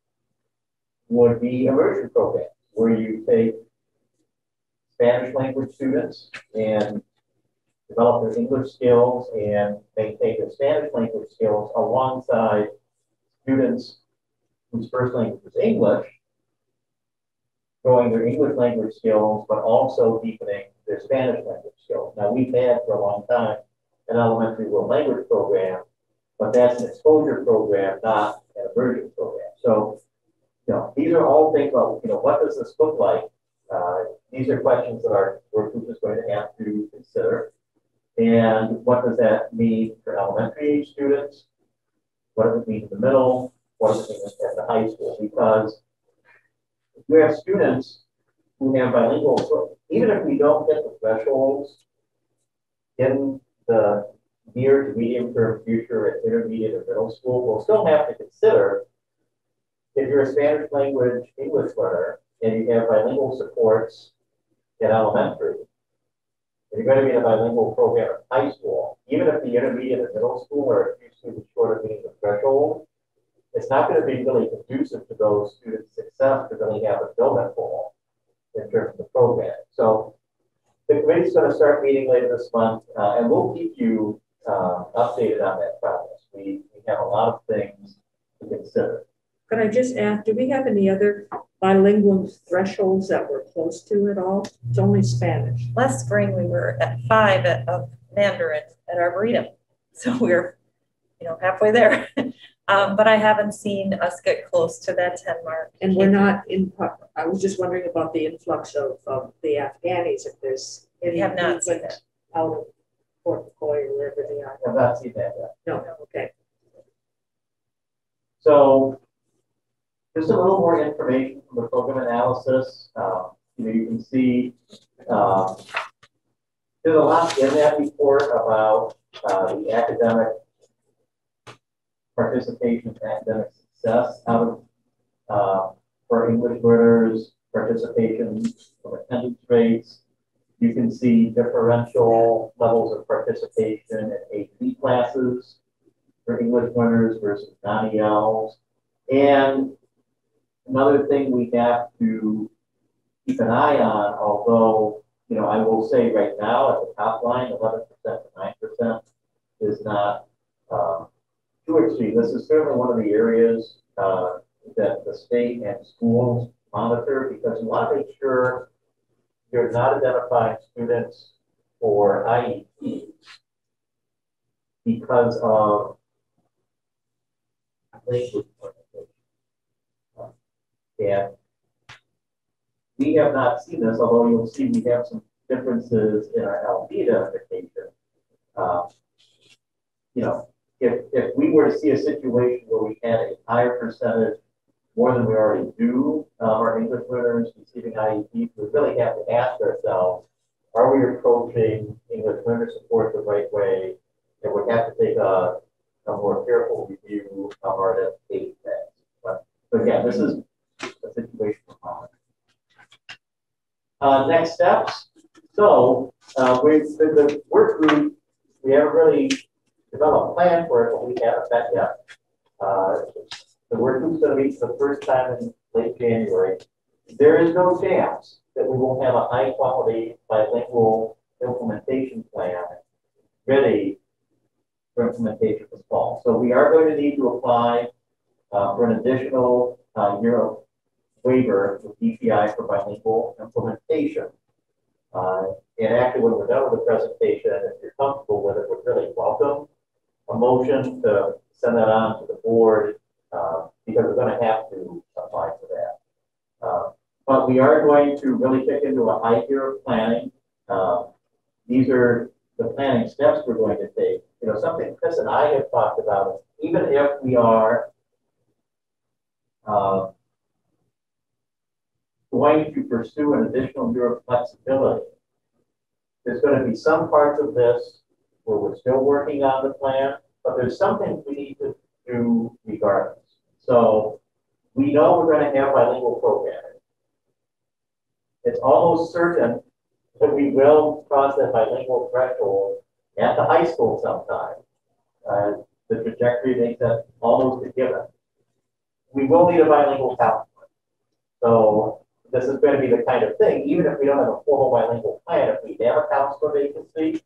would be immersion programs, where you take Spanish language students and develop their English skills and maintain their Spanish language skills alongside students whose first language is English, growing their English language skills, but also deepening their Spanish language skills. Now, we've had for a long time an elementary world language program, but that's an exposure program, not an immersion program. So, these are all things about, what does this look like? These are questions that our work group is going to have to consider. And what does that mean for elementary age students? What does it mean in the middle? What does it mean at the high school? Because we have students who have bilingual, so even if we don't get the thresholds in the near to medium term future at intermediate or middle school, we'll still have to consider if you're a Spanish language English learner and you have bilingual supports in elementary, and you're going to be in a bilingual program at high school, even if the intermediate and middle school are a few students short of meeting the threshold, it's not going to be really conducive to those students' success to really have a build-up goal in terms of the program. So the committee's going to start meeting later this month, and we'll keep you updated on that progress. We have a lot of things to consider. Could I just ask, do we have any other bilingual thresholds that we're close to at all? It's only Spanish. Last spring, we were at 5 of Mandarin at Arboretum. So we're, halfway there. But I haven't seen us get close to that 10 mark. And we're not in, I was just wondering about the influx of the Afghanis, if there's any have not seen that out of Fort McCoy or wherever they are. I've not seen that yet. No, okay. So just a little more information from the program analysis. You can see there's a lot in that report about the academic participation, academic success out of for English learners, participation from attendance rates. You can see differential levels of participation in AP classes for English learners versus non-ELs. And Another thing we have to keep an eye on, although, I will say right now at the top line, 11% to 9% is not too extreme. This is certainly one of the areas that the state and schools monitor, because you want to make sure you're not identifying students for IEPs because of language limitation. And we have not seen this, although you'll see we have some differences in our LP identification. If we were to see a situation where we had a higher percentage, more than we already do, our English learners receiving IEPs, we really have to ask ourselves, are we approaching English learner support the right way? And we have to take a more careful review of our identification tags. But again, this is a situation for next steps. So the work group, we haven't really developed a plan for it, but we haven't met yet. The work group's going to meet for the first time in late January. There is no chance that we won't have a high quality bilingual implementation plan ready for implementation this fall. So we are going to need to apply for an additional year of waiver with DPI for bilingual implementation. And actually, when we're done with the presentation, if you're comfortable with it, we'd really welcome a motion to send that on to the board because we're going to have to apply for that. But we are going to really kick into a high gear of planning. These are the planning steps we're going to take. Something Chris and I have talked about, even if we are going to pursue an additional year of flexibility, there's going to be some parts of this where we're still working on the plan, but there's something we need to do regardless. So we know we're going to have bilingual programming. It's almost certain that we will cross that bilingual threshold at the high school sometime. The trajectory makes that almost a given. We will need a bilingual counselor. So this is going to be the kind of thing, even if we don't have a formal bilingual plan, if we have a counselor vacancy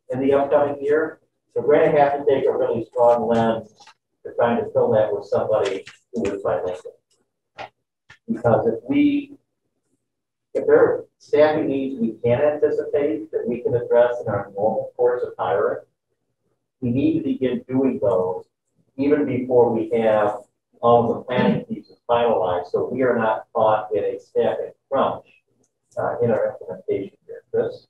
in the upcoming year, we're going to have to take a really strong lens to trying to fill that with somebody who is bilingual. Because if there are staffing needs we can anticipate that we can address in our normal course of hiring, we need to begin doing those even before we have all of the planning pieces finalized, so we are not caught in a staffing crunch in our implementation here. Chris?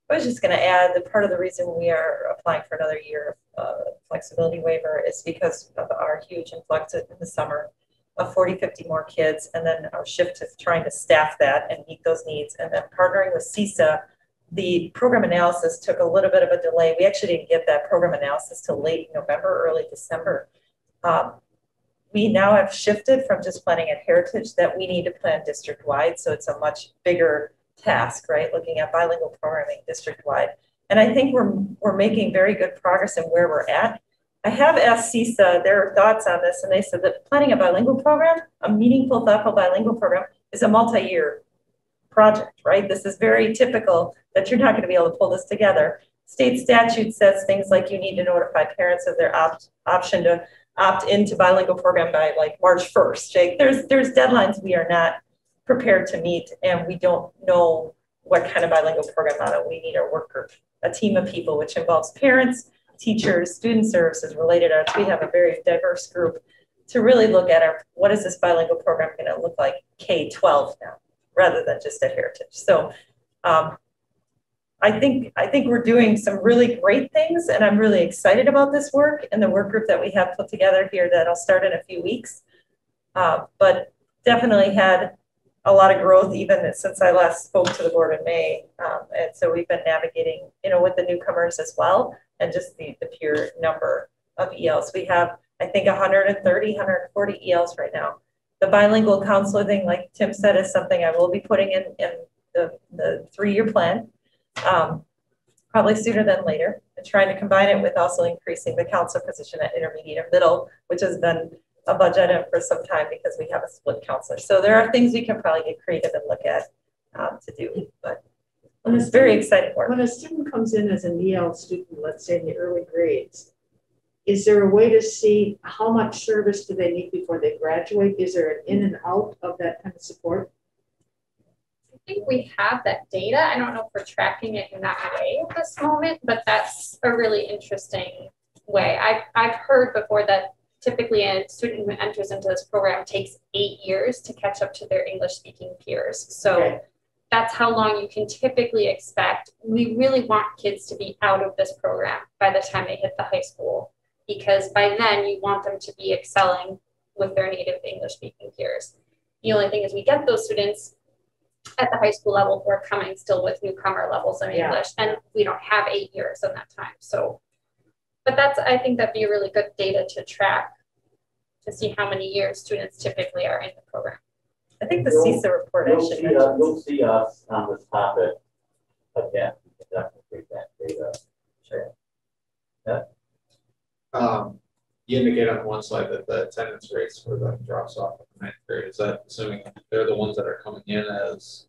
I was just going to add that part of the reason we are applying for another year of flexibility waiver is because of our huge influx in the summer of 40, 50 more kids, and then our shift is trying to staff that and meet those needs. And then partnering with CISA, the program analysis took a little bit of a delay. We actually didn't get that program analysis till late November, early December. We now have shifted from just planning at Heritage that we need to plan district-wide, so it's a much bigger task, right? Looking at bilingual programming district-wide. And I think we're making very good progress in where we're at. I have asked CISA their thoughts on this, and they said that planning a bilingual program, a meaningful, thoughtful bilingual program, is a multi-year project, right? This is very typical that you're not going to be able to pull this together. State statute says things like you need to notify parents of their option to opt into bilingual program by like March 1st. Jake, there's deadlines we are not prepared to meet, and we don't know what kind of bilingual program model we need. Our work group, a team of people, which involves parents, teachers, student services, related arts. We have a very diverse group to really look at what is this bilingual program going to look like K-12 now, rather than just at Heritage. So I think we're doing some really great things, and I'm really excited about this work and the work group that we have put together here that'll start in a few weeks. But definitely had a lot of growth even since I last spoke to the board in May. And so we've been navigating, with the newcomers as well, and just the pure number of ELs. We have, I think, 130, 140 ELs right now. The bilingual counselor thing, like Tim said, is something I will be putting in the 3-year plan. Probably sooner than later, and trying to combine it with also increasing the counselor position at intermediate and middle, which has been a budget item for some time because we have a split counselor. So there are things we can probably get creative and look at to do, but it's very exciting work. When a student comes in as an EL student, let's say in the early grades, is there a way to see how much service do they need before they graduate? Is there an in and out of that kind of support? I think we have that data. I don't know if we're tracking it in that way at this moment, but that's a really interesting way. I've heard before that typically a student who enters into this program takes 8 years to catch up to their English speaking peers. So that's how long you can typically expect. We really want kids to be out of this program by the time they hit the high school, because by then you want them to be excelling with their native English speaking peers. The only thing is we get those students at the high school level who are coming still with newcomer levels of English, and we don't have 8 years in that time. So, but that's, I think that'd be a really good data to track to see how many years students typically are in the program. I think the CISA report actually mentions. You'll see us on this topic again. We can definitely that data. Sure. Yeah. You indicate on one slide that the attendance rates for the drops off of the 9th grade, is that assuming they're the ones that are coming in as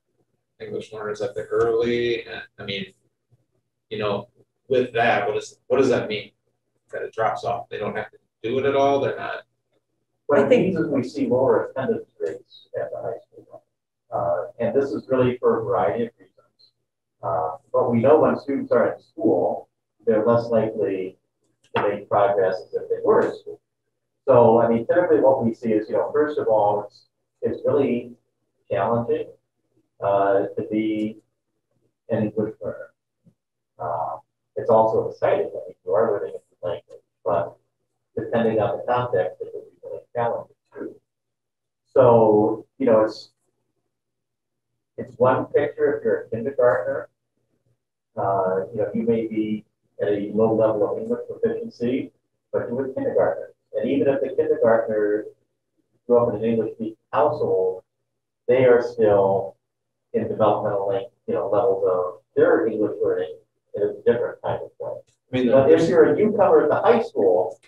English learners at the early? And I mean, you know, with that, what does that mean? That it drops off? They don't have to do it at all? They're not? What it means is we see lower attendance rates at the high school level. And this is really for a variety of reasons. But we know when students are in school, they're less likely to make progress as if they were in school. So, I mean, typically what we see is, you know, first of all, it's really challenging to be an English learner. It's also exciting that you are learning a new language, but depending on the context, it will be really challenging too. So, you know, it's one picture if you're a kindergartner. You know, you may be at a low level of English proficiency, but you're a kindergartner. And even if the kindergartner grew up in an English-speaking household, they are still in developmental levels of their English learning in a different kind of way. I mean, but if you're a newcomer at the high school,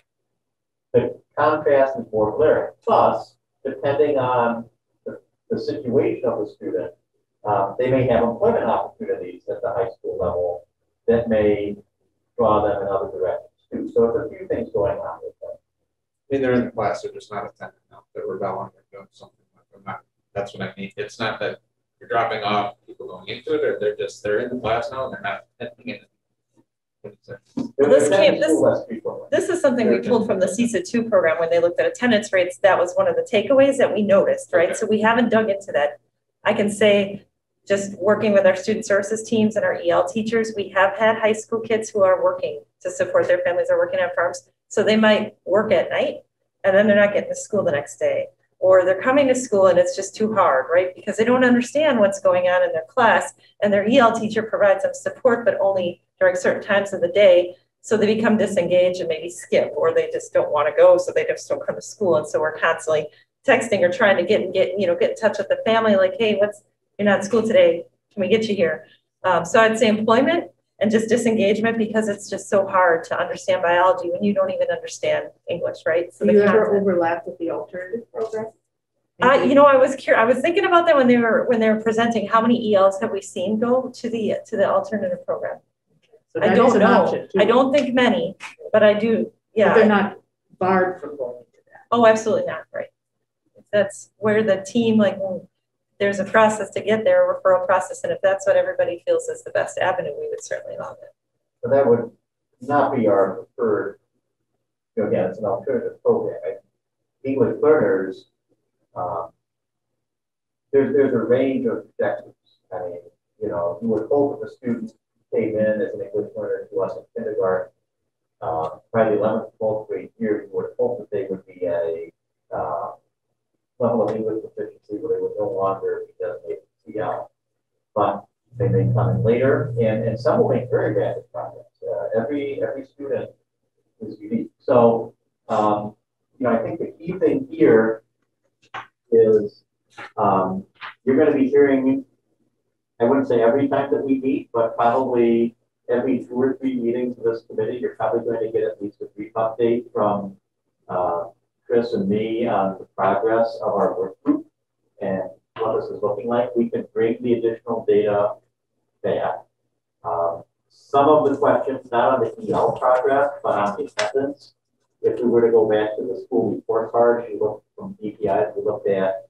the contrast is more glaring. Plus, depending on the situation of the student, they may have employment opportunities at the high school level that may draw them in other directions too. So it's a few things going on with them. I mean, they're in the class, they're just not attending now. They're rebelling, they're doing something. That's what I mean. It's not that you're dropping off people going into it, or they're in the class now and they're not attending it. Well, this is something we pulled from the CISA 2 program when they looked at attendance rates. That was one of the takeaways that we noticed, right? Okay. So we haven't dug into that. I can say, just working with our student services teams and our EL teachers, we have had high school kids who are working to support their families, are working on farms. So they might work at night and then they're not getting to school the next day. Or they're coming to school and it's just too hard, right? Because they don't understand what's going on in their class, and their EL teacher provides them support, but only during certain times of the day. So they become disengaged and maybe skip, or they just don't want to go, so they just don't come to school. And so we're constantly texting or trying to get in touch with the family, like, hey, you're not in school today, can we get you here? So I'd say employment and just disengagement, because it's just so hard to understand biology when you don't even understand English, right? So do you ever overlap with the alternative program? You know, I was thinking about that when they were presenting. How many ELs have we seen go to the alternative program? So I don't know. I don't think many, but I do. Yeah, but they're not barred from going into that. Oh, absolutely not. Right. That's where the team, like, there's a process to get there, a referral process, and if that's what everybody feels is the best avenue, we would certainly allow it. So that would not be our preferred. You know, again, it's an alternative program. English learners. There's a range of objectives. I mean, you know, you would hope if a student came in as an English learner to us in kindergarten, probably 11th, 12th grade year, you would hope that they would be at a level of English proficiency where they would no longer be designated CL. But they may come in later, and some will make very rapid progress. Every student is unique. So, you know, I think the key thing here is you're going to be hearing, I wouldn't say every time that we meet, but probably every 2 or 3 meetings of this committee, you're probably going to get at least a brief update from Chris and me on the progress of our work group and what this is looking like, we can bring the additional data back. Some of the questions, not on the EL progress, but on the attendance. If we were to go back to the school report cards, you look from DPIs, we looked at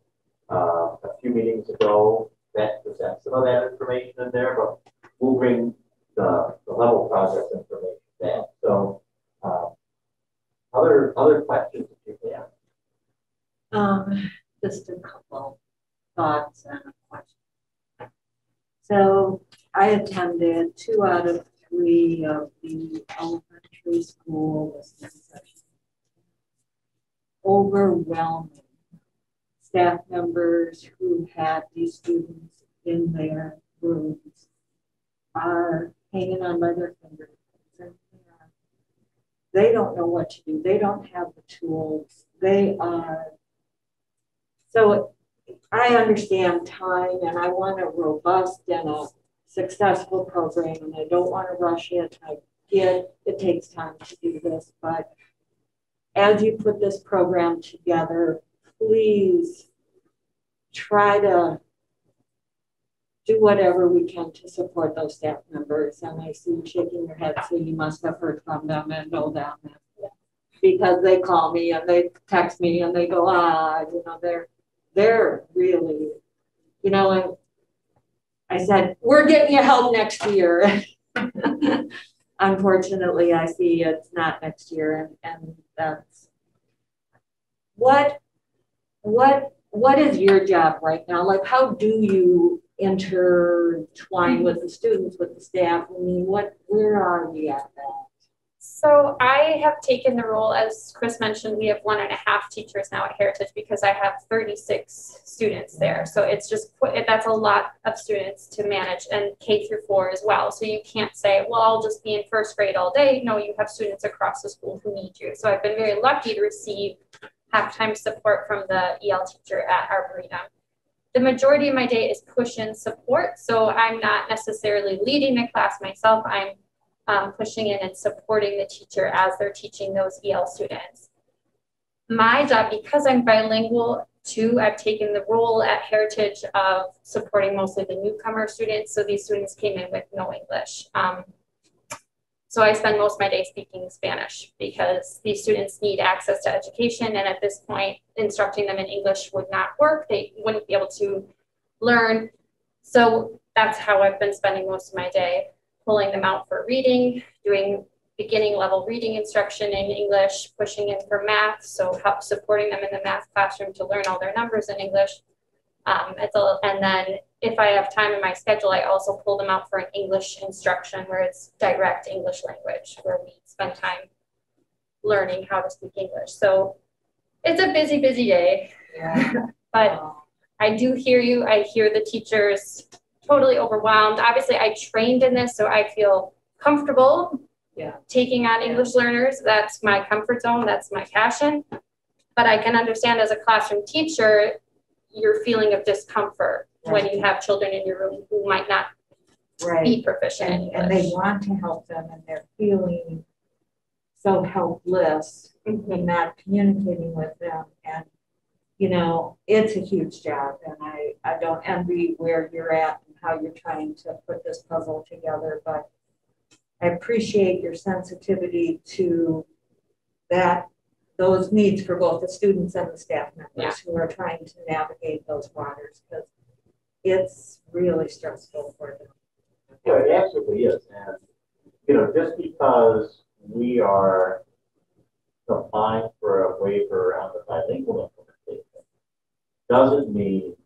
a few meetings ago that presents some of that information in there, but we'll bring the level progress information back. So other questions that you have? Just a couple thoughts and a question. So I attended 2 out of 3 of the elementary school listening sessions. Overwhelming staff members who had these students in their rooms are hanging on by their fingers. They don't know what to do. They don't have the tools. They are. So I understand time and I want a robust and a successful program and I don't want to rush it. I get it takes time to do this, but as you put this program together, please try to do whatever we can to support those staff members. And I see you shaking your head, so you must have heard from them and know them. Because they call me and they text me and they go, you know, they're really, you know, and I said, we're getting you help next year. Unfortunately, I see it's not next year, and that's what is your job right now? Like, how do you intertwine with the students, with the staff? I mean, where are we at now? So I have taken the role, as Chris mentioned, we have 1.5 teachers now at Heritage because I have 36 students there. So it's just, that's a lot of students to manage, and K through 4 as well. So you can't say, well, I'll just be in first grade all day. No, you have students across the school who need you. So I've been very lucky to receive half-time support from the EL teacher at Arboretum. The majority of my day is push-in support. So I'm not necessarily leading the class myself. I'm pushing in and supporting the teacher as they're teaching those EL students. My job, because I'm bilingual too, I've taken the role at Heritage of supporting mostly the newcomer students. So these students came in with no English. So I spend most of my day speaking Spanish because these students need access to education. And at this point, instructing them in English would not work. They wouldn't be able to learn. So that's how I've been spending most of my day, pulling them out for reading, doing beginning level reading instruction in English, pushing in for math, so help supporting them in the math classroom to learn all their numbers in English. And then if I have time in my schedule, I also pull them out for an English instruction where it's direct English language, where we spend time learning how to speak English. So it's a busy, busy day, but I do hear you. I hear the teachers totally overwhelmed. Obviously, I trained in this, so I feel comfortable taking on English learners. That's my comfort zone. That's my passion. But I can understand as a classroom teacher, your feeling of discomfort when you have children in your room who might not be proficient in English. And they want to help them, and they're feeling so helpless in not communicating with them. And you know, it's a huge job, and I don't envy where you're at and how you're trying to put this puzzle together, but I appreciate your sensitivity to those needs for both the students and the staff members who are trying to navigate those waters, because it's really stressful for them. Yeah, it absolutely is. And, you know, just because we are applying for a waiver on the bilingual implementation doesn't mean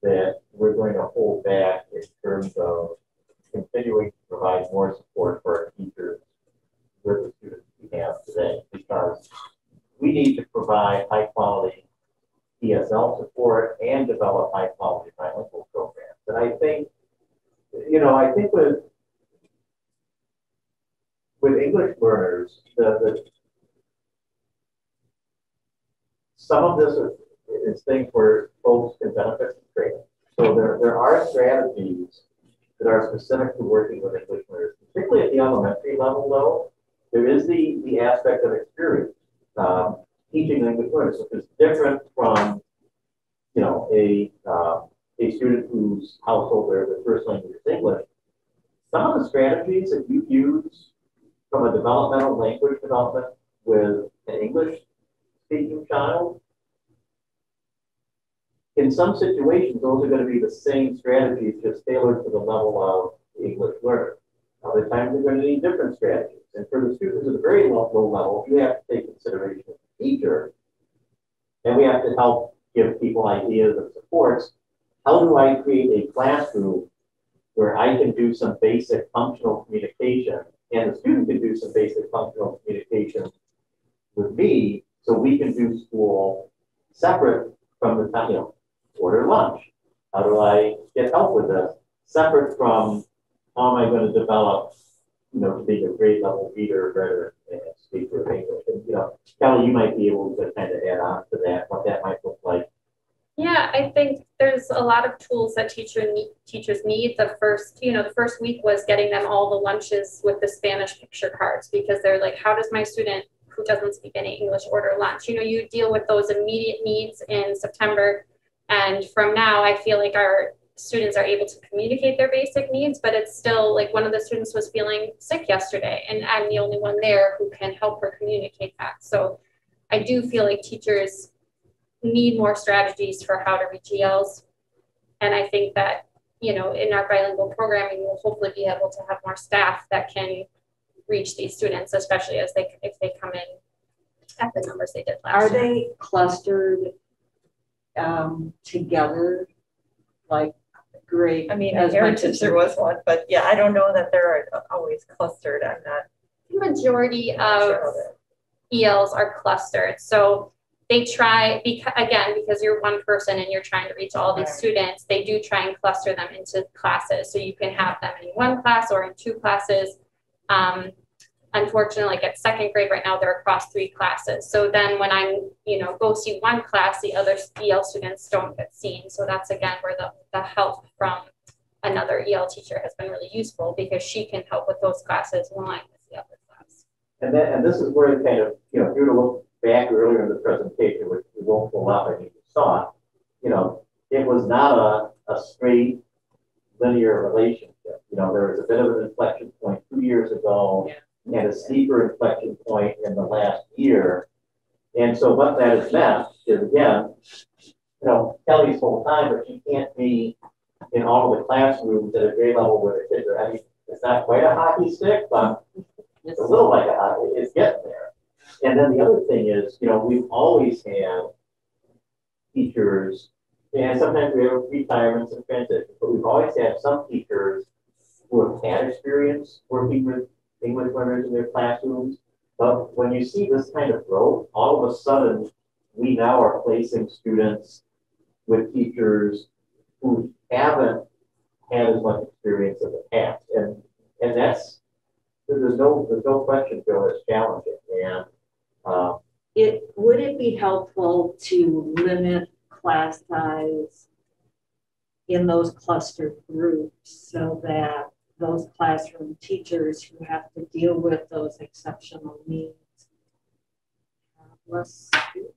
that we're going to hold back in terms of continuing to provide more support for our teachers with the students we have today, because we need to provide high quality ESL support and develop high quality bilingual programs. And I think, you know, with English learners, some of this is things where folks can benefit from training. So there are strategies that are specific to working with English learners, particularly at the elementary level, though. There is the aspect of experience. teaching language learners, which is different from, you know, a student whose household where the first language is English. Some of the strategies that you use from a developmental language development with an English speaking child, in some situations, those are going to be the same strategies, just tailored to the level of the English learner. Other times, they're going to need different strategies. And for the students at a very low level, you have to take consideration of the teacher, and we have to help give people ideas and supports. How do I create a classroom where I can do some basic functional communication, and the student can do some basic functional communication with me, so we can do school separate from the time, you know, order lunch. How do I get help with this? Separate from how am I going to develop, you know, to be a grade level reader, writer, and speaker of English. And, you know, Kelly, you might be able to kind of add on to that, what that might look like. Yeah, I think there's a lot of tools that teachers need. The first week was getting them all the lunches with the Spanish picture cards, because they're like, how does my student who doesn't speak any English order lunch? You know, you deal with those immediate needs in September. And from now, I feel like our students are able to communicate their basic needs, but it's still like one of the students was feeling sick yesterday, and I'm the only one there who can help her communicate that. So I do feel like teachers need more strategies for how to reach ELs. And I think that, you know, in our bilingual programming, we'll hopefully be able to have more staff that can reach these students, especially if they come in at the numbers they did last year. Are they clustered together, like grade? I mean, as Heritage there was one, but yeah, I don't know that they're always clustered. I'm not. The majority of ELs are clustered. So they try, because you're one person and you're trying to reach all these students, they do try and cluster them into classes. So you can have them in one class or in two classes. Unfortunately, like at second grade right now, they're across 3 classes. So then when I'm, you know, go see one class, the other EL students don't get seen. So that's again where the help from another EL teacher has been really useful, because she can help with those classes when I miss the other class. And this is where kind of, you know, if you were to look back earlier in the presentation, which we won't pull up, I mean, you saw, you know, it was not a straight linear relationship. You know, there was a bit of an inflection point 2 years ago, and a steeper inflection point in the last year. And so what that has meant is, again, you know, Kelly's full time, but she can't be in all of the classrooms at a grade level where the kids are. I mean, it's not quite a hockey stick, but it's a little like a hockey. It's getting there. And then the other thing is, you know, we've always had teachers, and sometimes we have retirements and transitions, but we've always had some teachers who have had experience working with English learners in their classrooms. But when you see this kind of growth, all of a sudden, we now are placing students with teachers who haven't had as much experience in the past. And that's, there's no question, Joe, it's challenging. And would it be helpful to limit class size in those clustered groups so that those classroom teachers who have to deal with those exceptional needs have less students?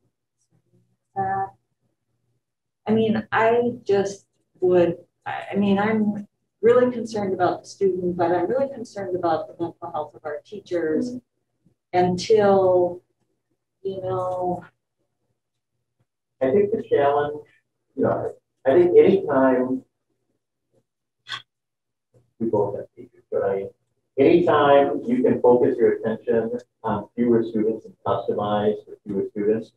I mean, I'm really concerned about the student, but I'm really concerned about the mental health of our teachers until, you know. I think the challenge, you know, I think anytime we both have teachers, but anytime you can focus your attention on fewer students and customize for fewer students,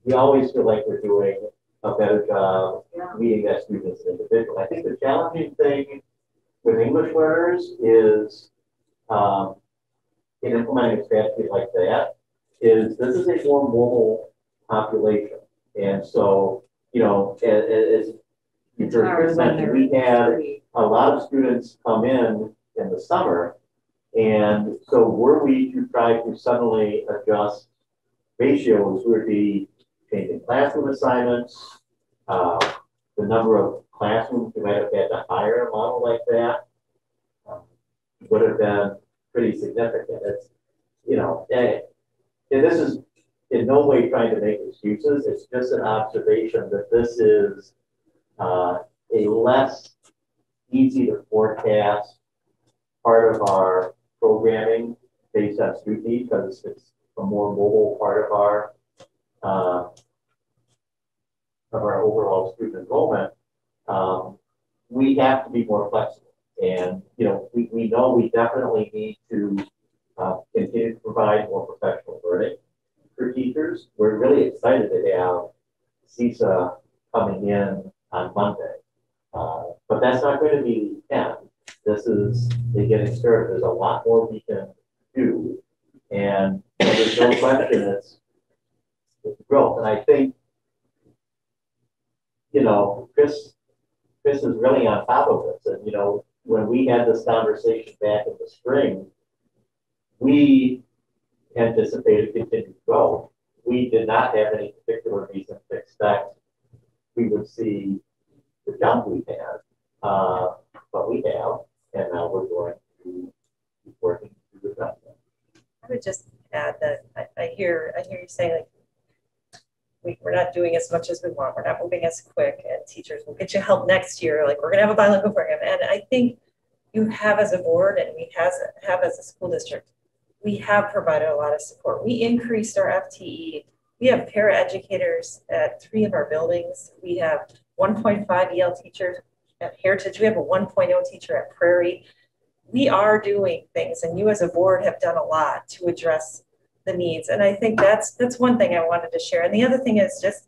we always feel like we're doing a better job meeting that student as an individual. I think the challenging thing with English learners is in implementing a strategy like that is this is a more mobile population. And so, you know, as you heard mentioned, we had a lot of students come in the summer. And so were we to try to suddenly adjust ratios, would be changing classroom assignments, the number of classrooms we might have had to hire a model like that would have been pretty significant. It's, you know, and this is in no way trying to make excuses. It's just an observation that this is a less easy to forecast part of our programming based on student need, because it's a more mobile part of our overall student enrollment. We have to be more flexible. And, you know, we know we definitely need to continue to provide more professional learning for teachers. We're really excited to have CISA coming in on Monday. But that's not going to be the end. This is the getting started. There's a lot more we can do. And there's no question it's growth. And I think, you know, Chris is really on top of this. And, you know, when we had this conversation back in the spring, we anticipated continued growth. We did not have any particular reason to expect we would see the jump we had, but we have, and now we're going to keep working through the jump. I would just add that I hear you saying, like, we're not doing as much as we want. We're not moving as quick, and teachers will get you help next year. Like, we're going to have a bilingual program. And I think you have as a board, and we have as a school district, we have provided a lot of support. We increased our FTE. We have paraeducators at 3 of our buildings. We have 1.5 EL teachers at Heritage. We have a 1.0 teacher at Prairie. We are doing things, and you as a board have done a lot to address the needs. And I think that's one thing I wanted to share. And the other thing is just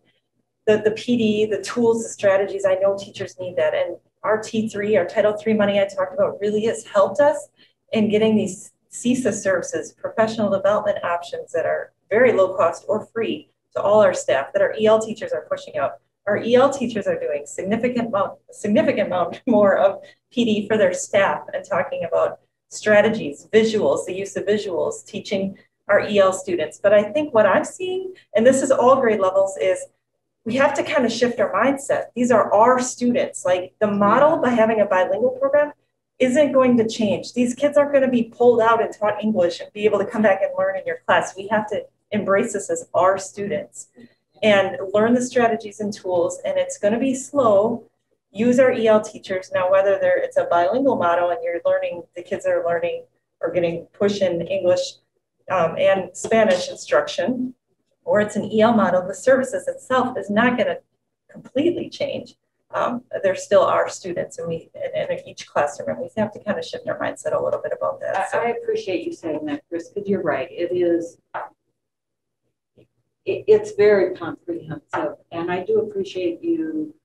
the PD, the tools, the strategies. I know teachers need that. And our T3, our Title III money I talked about, really has helped us in getting these CISA services, professional development options that are very low cost or free to all our staff that our EL teachers are pushing out. Our EL teachers are doing significant amount more of PD for their staff and talking about strategies, visuals, the use of visuals, teaching our EL students. But I think what I'm seeing, and this is all grade levels, is we have to kind of shift our mindset. These are our students. Like, the model by having a bilingual program isn't going to change. These kids aren't going to be pulled out and taught English and be able to come back and learn in your class. We have to embrace this as our students and learn the strategies and tools. And it's going to be slow. Use our EL teachers. Now, whether it's a bilingual model and you're learning, the kids are learning or getting pushed in English and Spanish instruction, or it's an EL model, the services itself is not going to completely change. They're still our students, and in each classroom, and we have to kind of shift our mindset a little bit about that. I appreciate you saying that, Chris, because you're right. It's very comprehensive, and I do appreciate you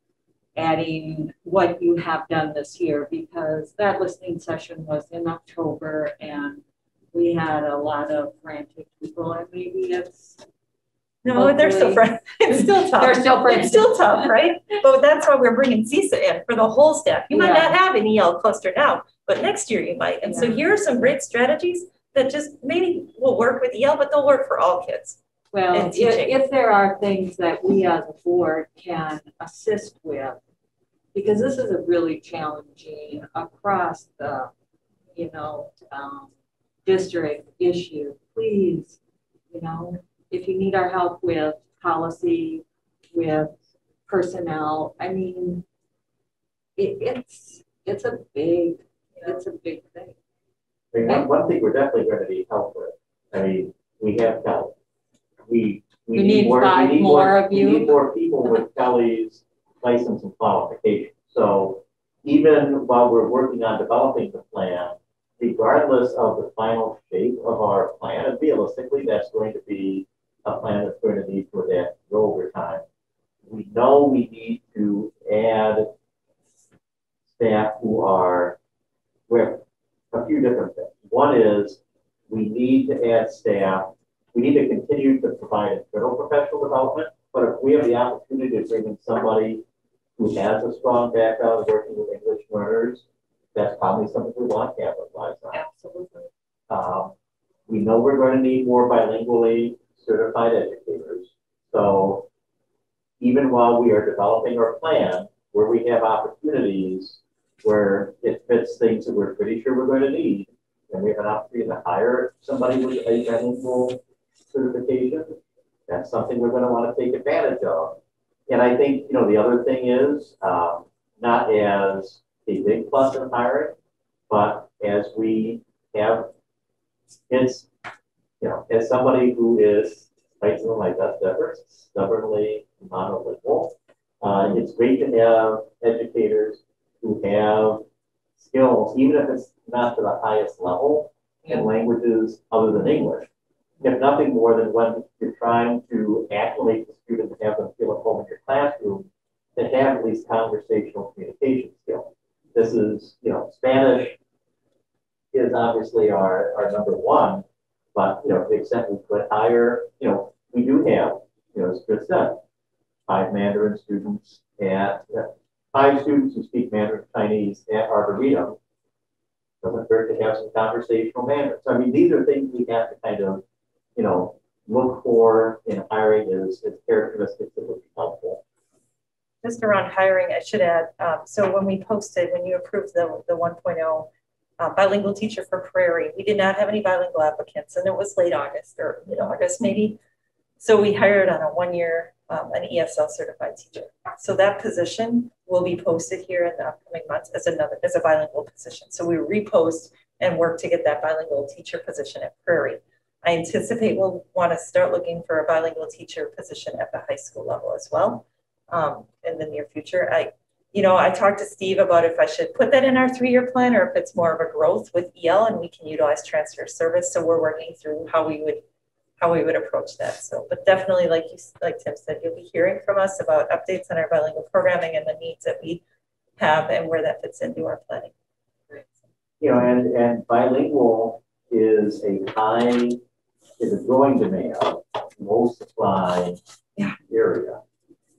adding what you have done this year, because that listening session was in October, and we had a lot of frantic people, and maybe it's they're still friends. It's still tough. They're still friends. It's still tough, right? But that's why we're bringing CISA in for the whole staff. You might not have an EL cluster now, but next year you might. And so here are some great strategies that just maybe will work with EL, but they'll work for all kids. Well, if there are things that we as a board can assist with, because this is a really challenging across the, district issue, please, if you need our help with policy, with personnel, I mean, it's a big thing. I mean, one thing we're definitely going to need help with. I mean, we have help. We need more of you. We need more people with Kelly's license and qualifications. So even while we're working on developing the plan, regardless of the final shape of our plan, and realistically, that's going to be a plan that's going to need to adapt over time. We know we need to add staff who are with a few different things. One is we need to add staff. We need to continue to provide internal professional development, but if we have the opportunity to bring in somebody who has a strong background working with English learners, that's probably something we want to capitalize on. Absolutely. We know we're going to need more bilingually certified educators. So even while we are developing our plan, where we have opportunities where it fits things that we're pretty sure we're going to need, and we have an opportunity to hire somebody with a bilingual certification, that's something we're going to want to take advantage of. And I think, the other thing is, not as a big plus in hiring, but as we have, it's, as somebody who is, right, some of my best efforts, stubbornly monolingual, it's great to have educators who have skills, even if it's not to the highest level, in languages other than English. If nothing more than when you're trying to acclimate the student and have them feel at home in your classroom, to have at least conversational communication skills. This is, Spanish is obviously our number one, but, to the extent we could hire, we do have, as Chris said, 5 Mandarin students at, 5 students who speak Mandarin Chinese at Arboretum. Doesn't hurt to have some conversational Mandarin. So, I mean, these are things we have to kind of, look for in hiring as characteristics that would be helpful. Just around hiring, I should add, so when you approved the 1.0 bilingual teacher for Prairie, we did not have any bilingual applicants, and it was late August or mid-August maybe. So we hired on a 1-year, an ESL certified teacher. So that position will be posted here in the upcoming months as a bilingual position. So we repost and work to get that bilingual teacher position at Prairie. I anticipate we'll want to start looking for a bilingual teacher position at the high school level as well in the near future. I talked to Steve about if I should put that in our 3-year plan or if it's more of a growth with EL and we can utilize transfer service. So we're working through how we would approach that. So, but definitely, like Tim said, you'll be hearing from us about updates on our bilingual programming and the needs that we have and where that fits into our planning. And bilingual is a growing demand, low supply area.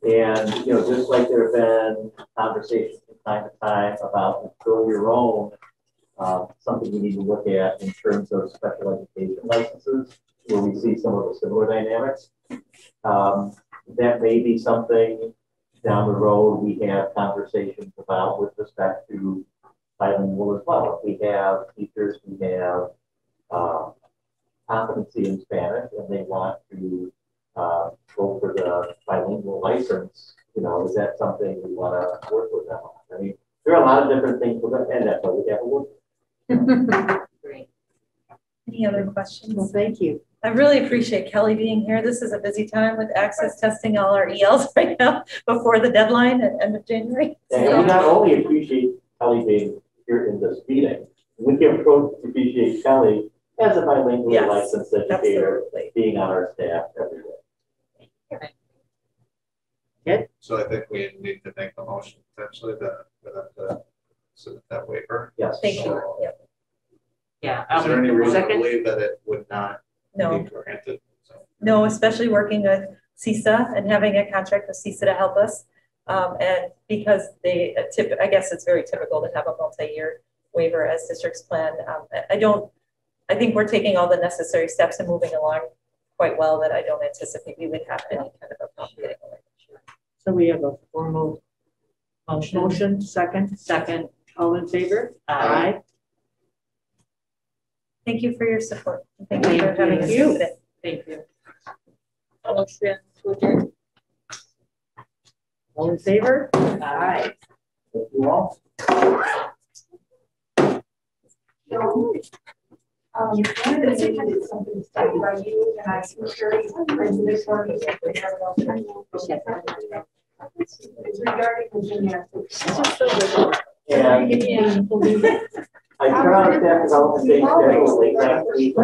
And, just like there have been conversations from time to time about grow your own, something we need to look at in terms of special education licenses, where we see some of the similar dynamics. That may be something down the road we have conversations about with respect to bilingual as well. If we have teachers who have competency in Spanish and they want to go for the bilingual license, is that something we want to work with them on? I mean, there are a lot of different things we're going to end up, but we have to work. Great. Any other questions? Well, thank you. I really appreciate Kelly being here. This is a busy time with access testing all our ELs right now before the deadline at end of January. And we not only appreciate Kelly being here in this meeting, we can appreciate Kelly as a bilingual licensed educator being on our staff every day. Good. So I think we need to make a motion potentially to submit that waiver. Yes. Thank you. Yep. Yeah. Is there any reason second? to believe that it would not be granted? So. No, especially working with CISA and having a contract with CISA to help us. And because I guess it's very typical to have a multi-year waiver as districts plan. I think we're taking all the necessary steps and moving along quite well that I don't anticipate we would have any kind of a problem getting away. So we have a formal motion, second, all in favor? Aye. Thank you for your support. Thank you for having us here today. Thank you. Motion to adjourn. All in favor? Aye. Thank you all. One of the things is something studied by you, and I'm sure this one is regarding the gymnastics. And I turned on a staff development day schedule late last week.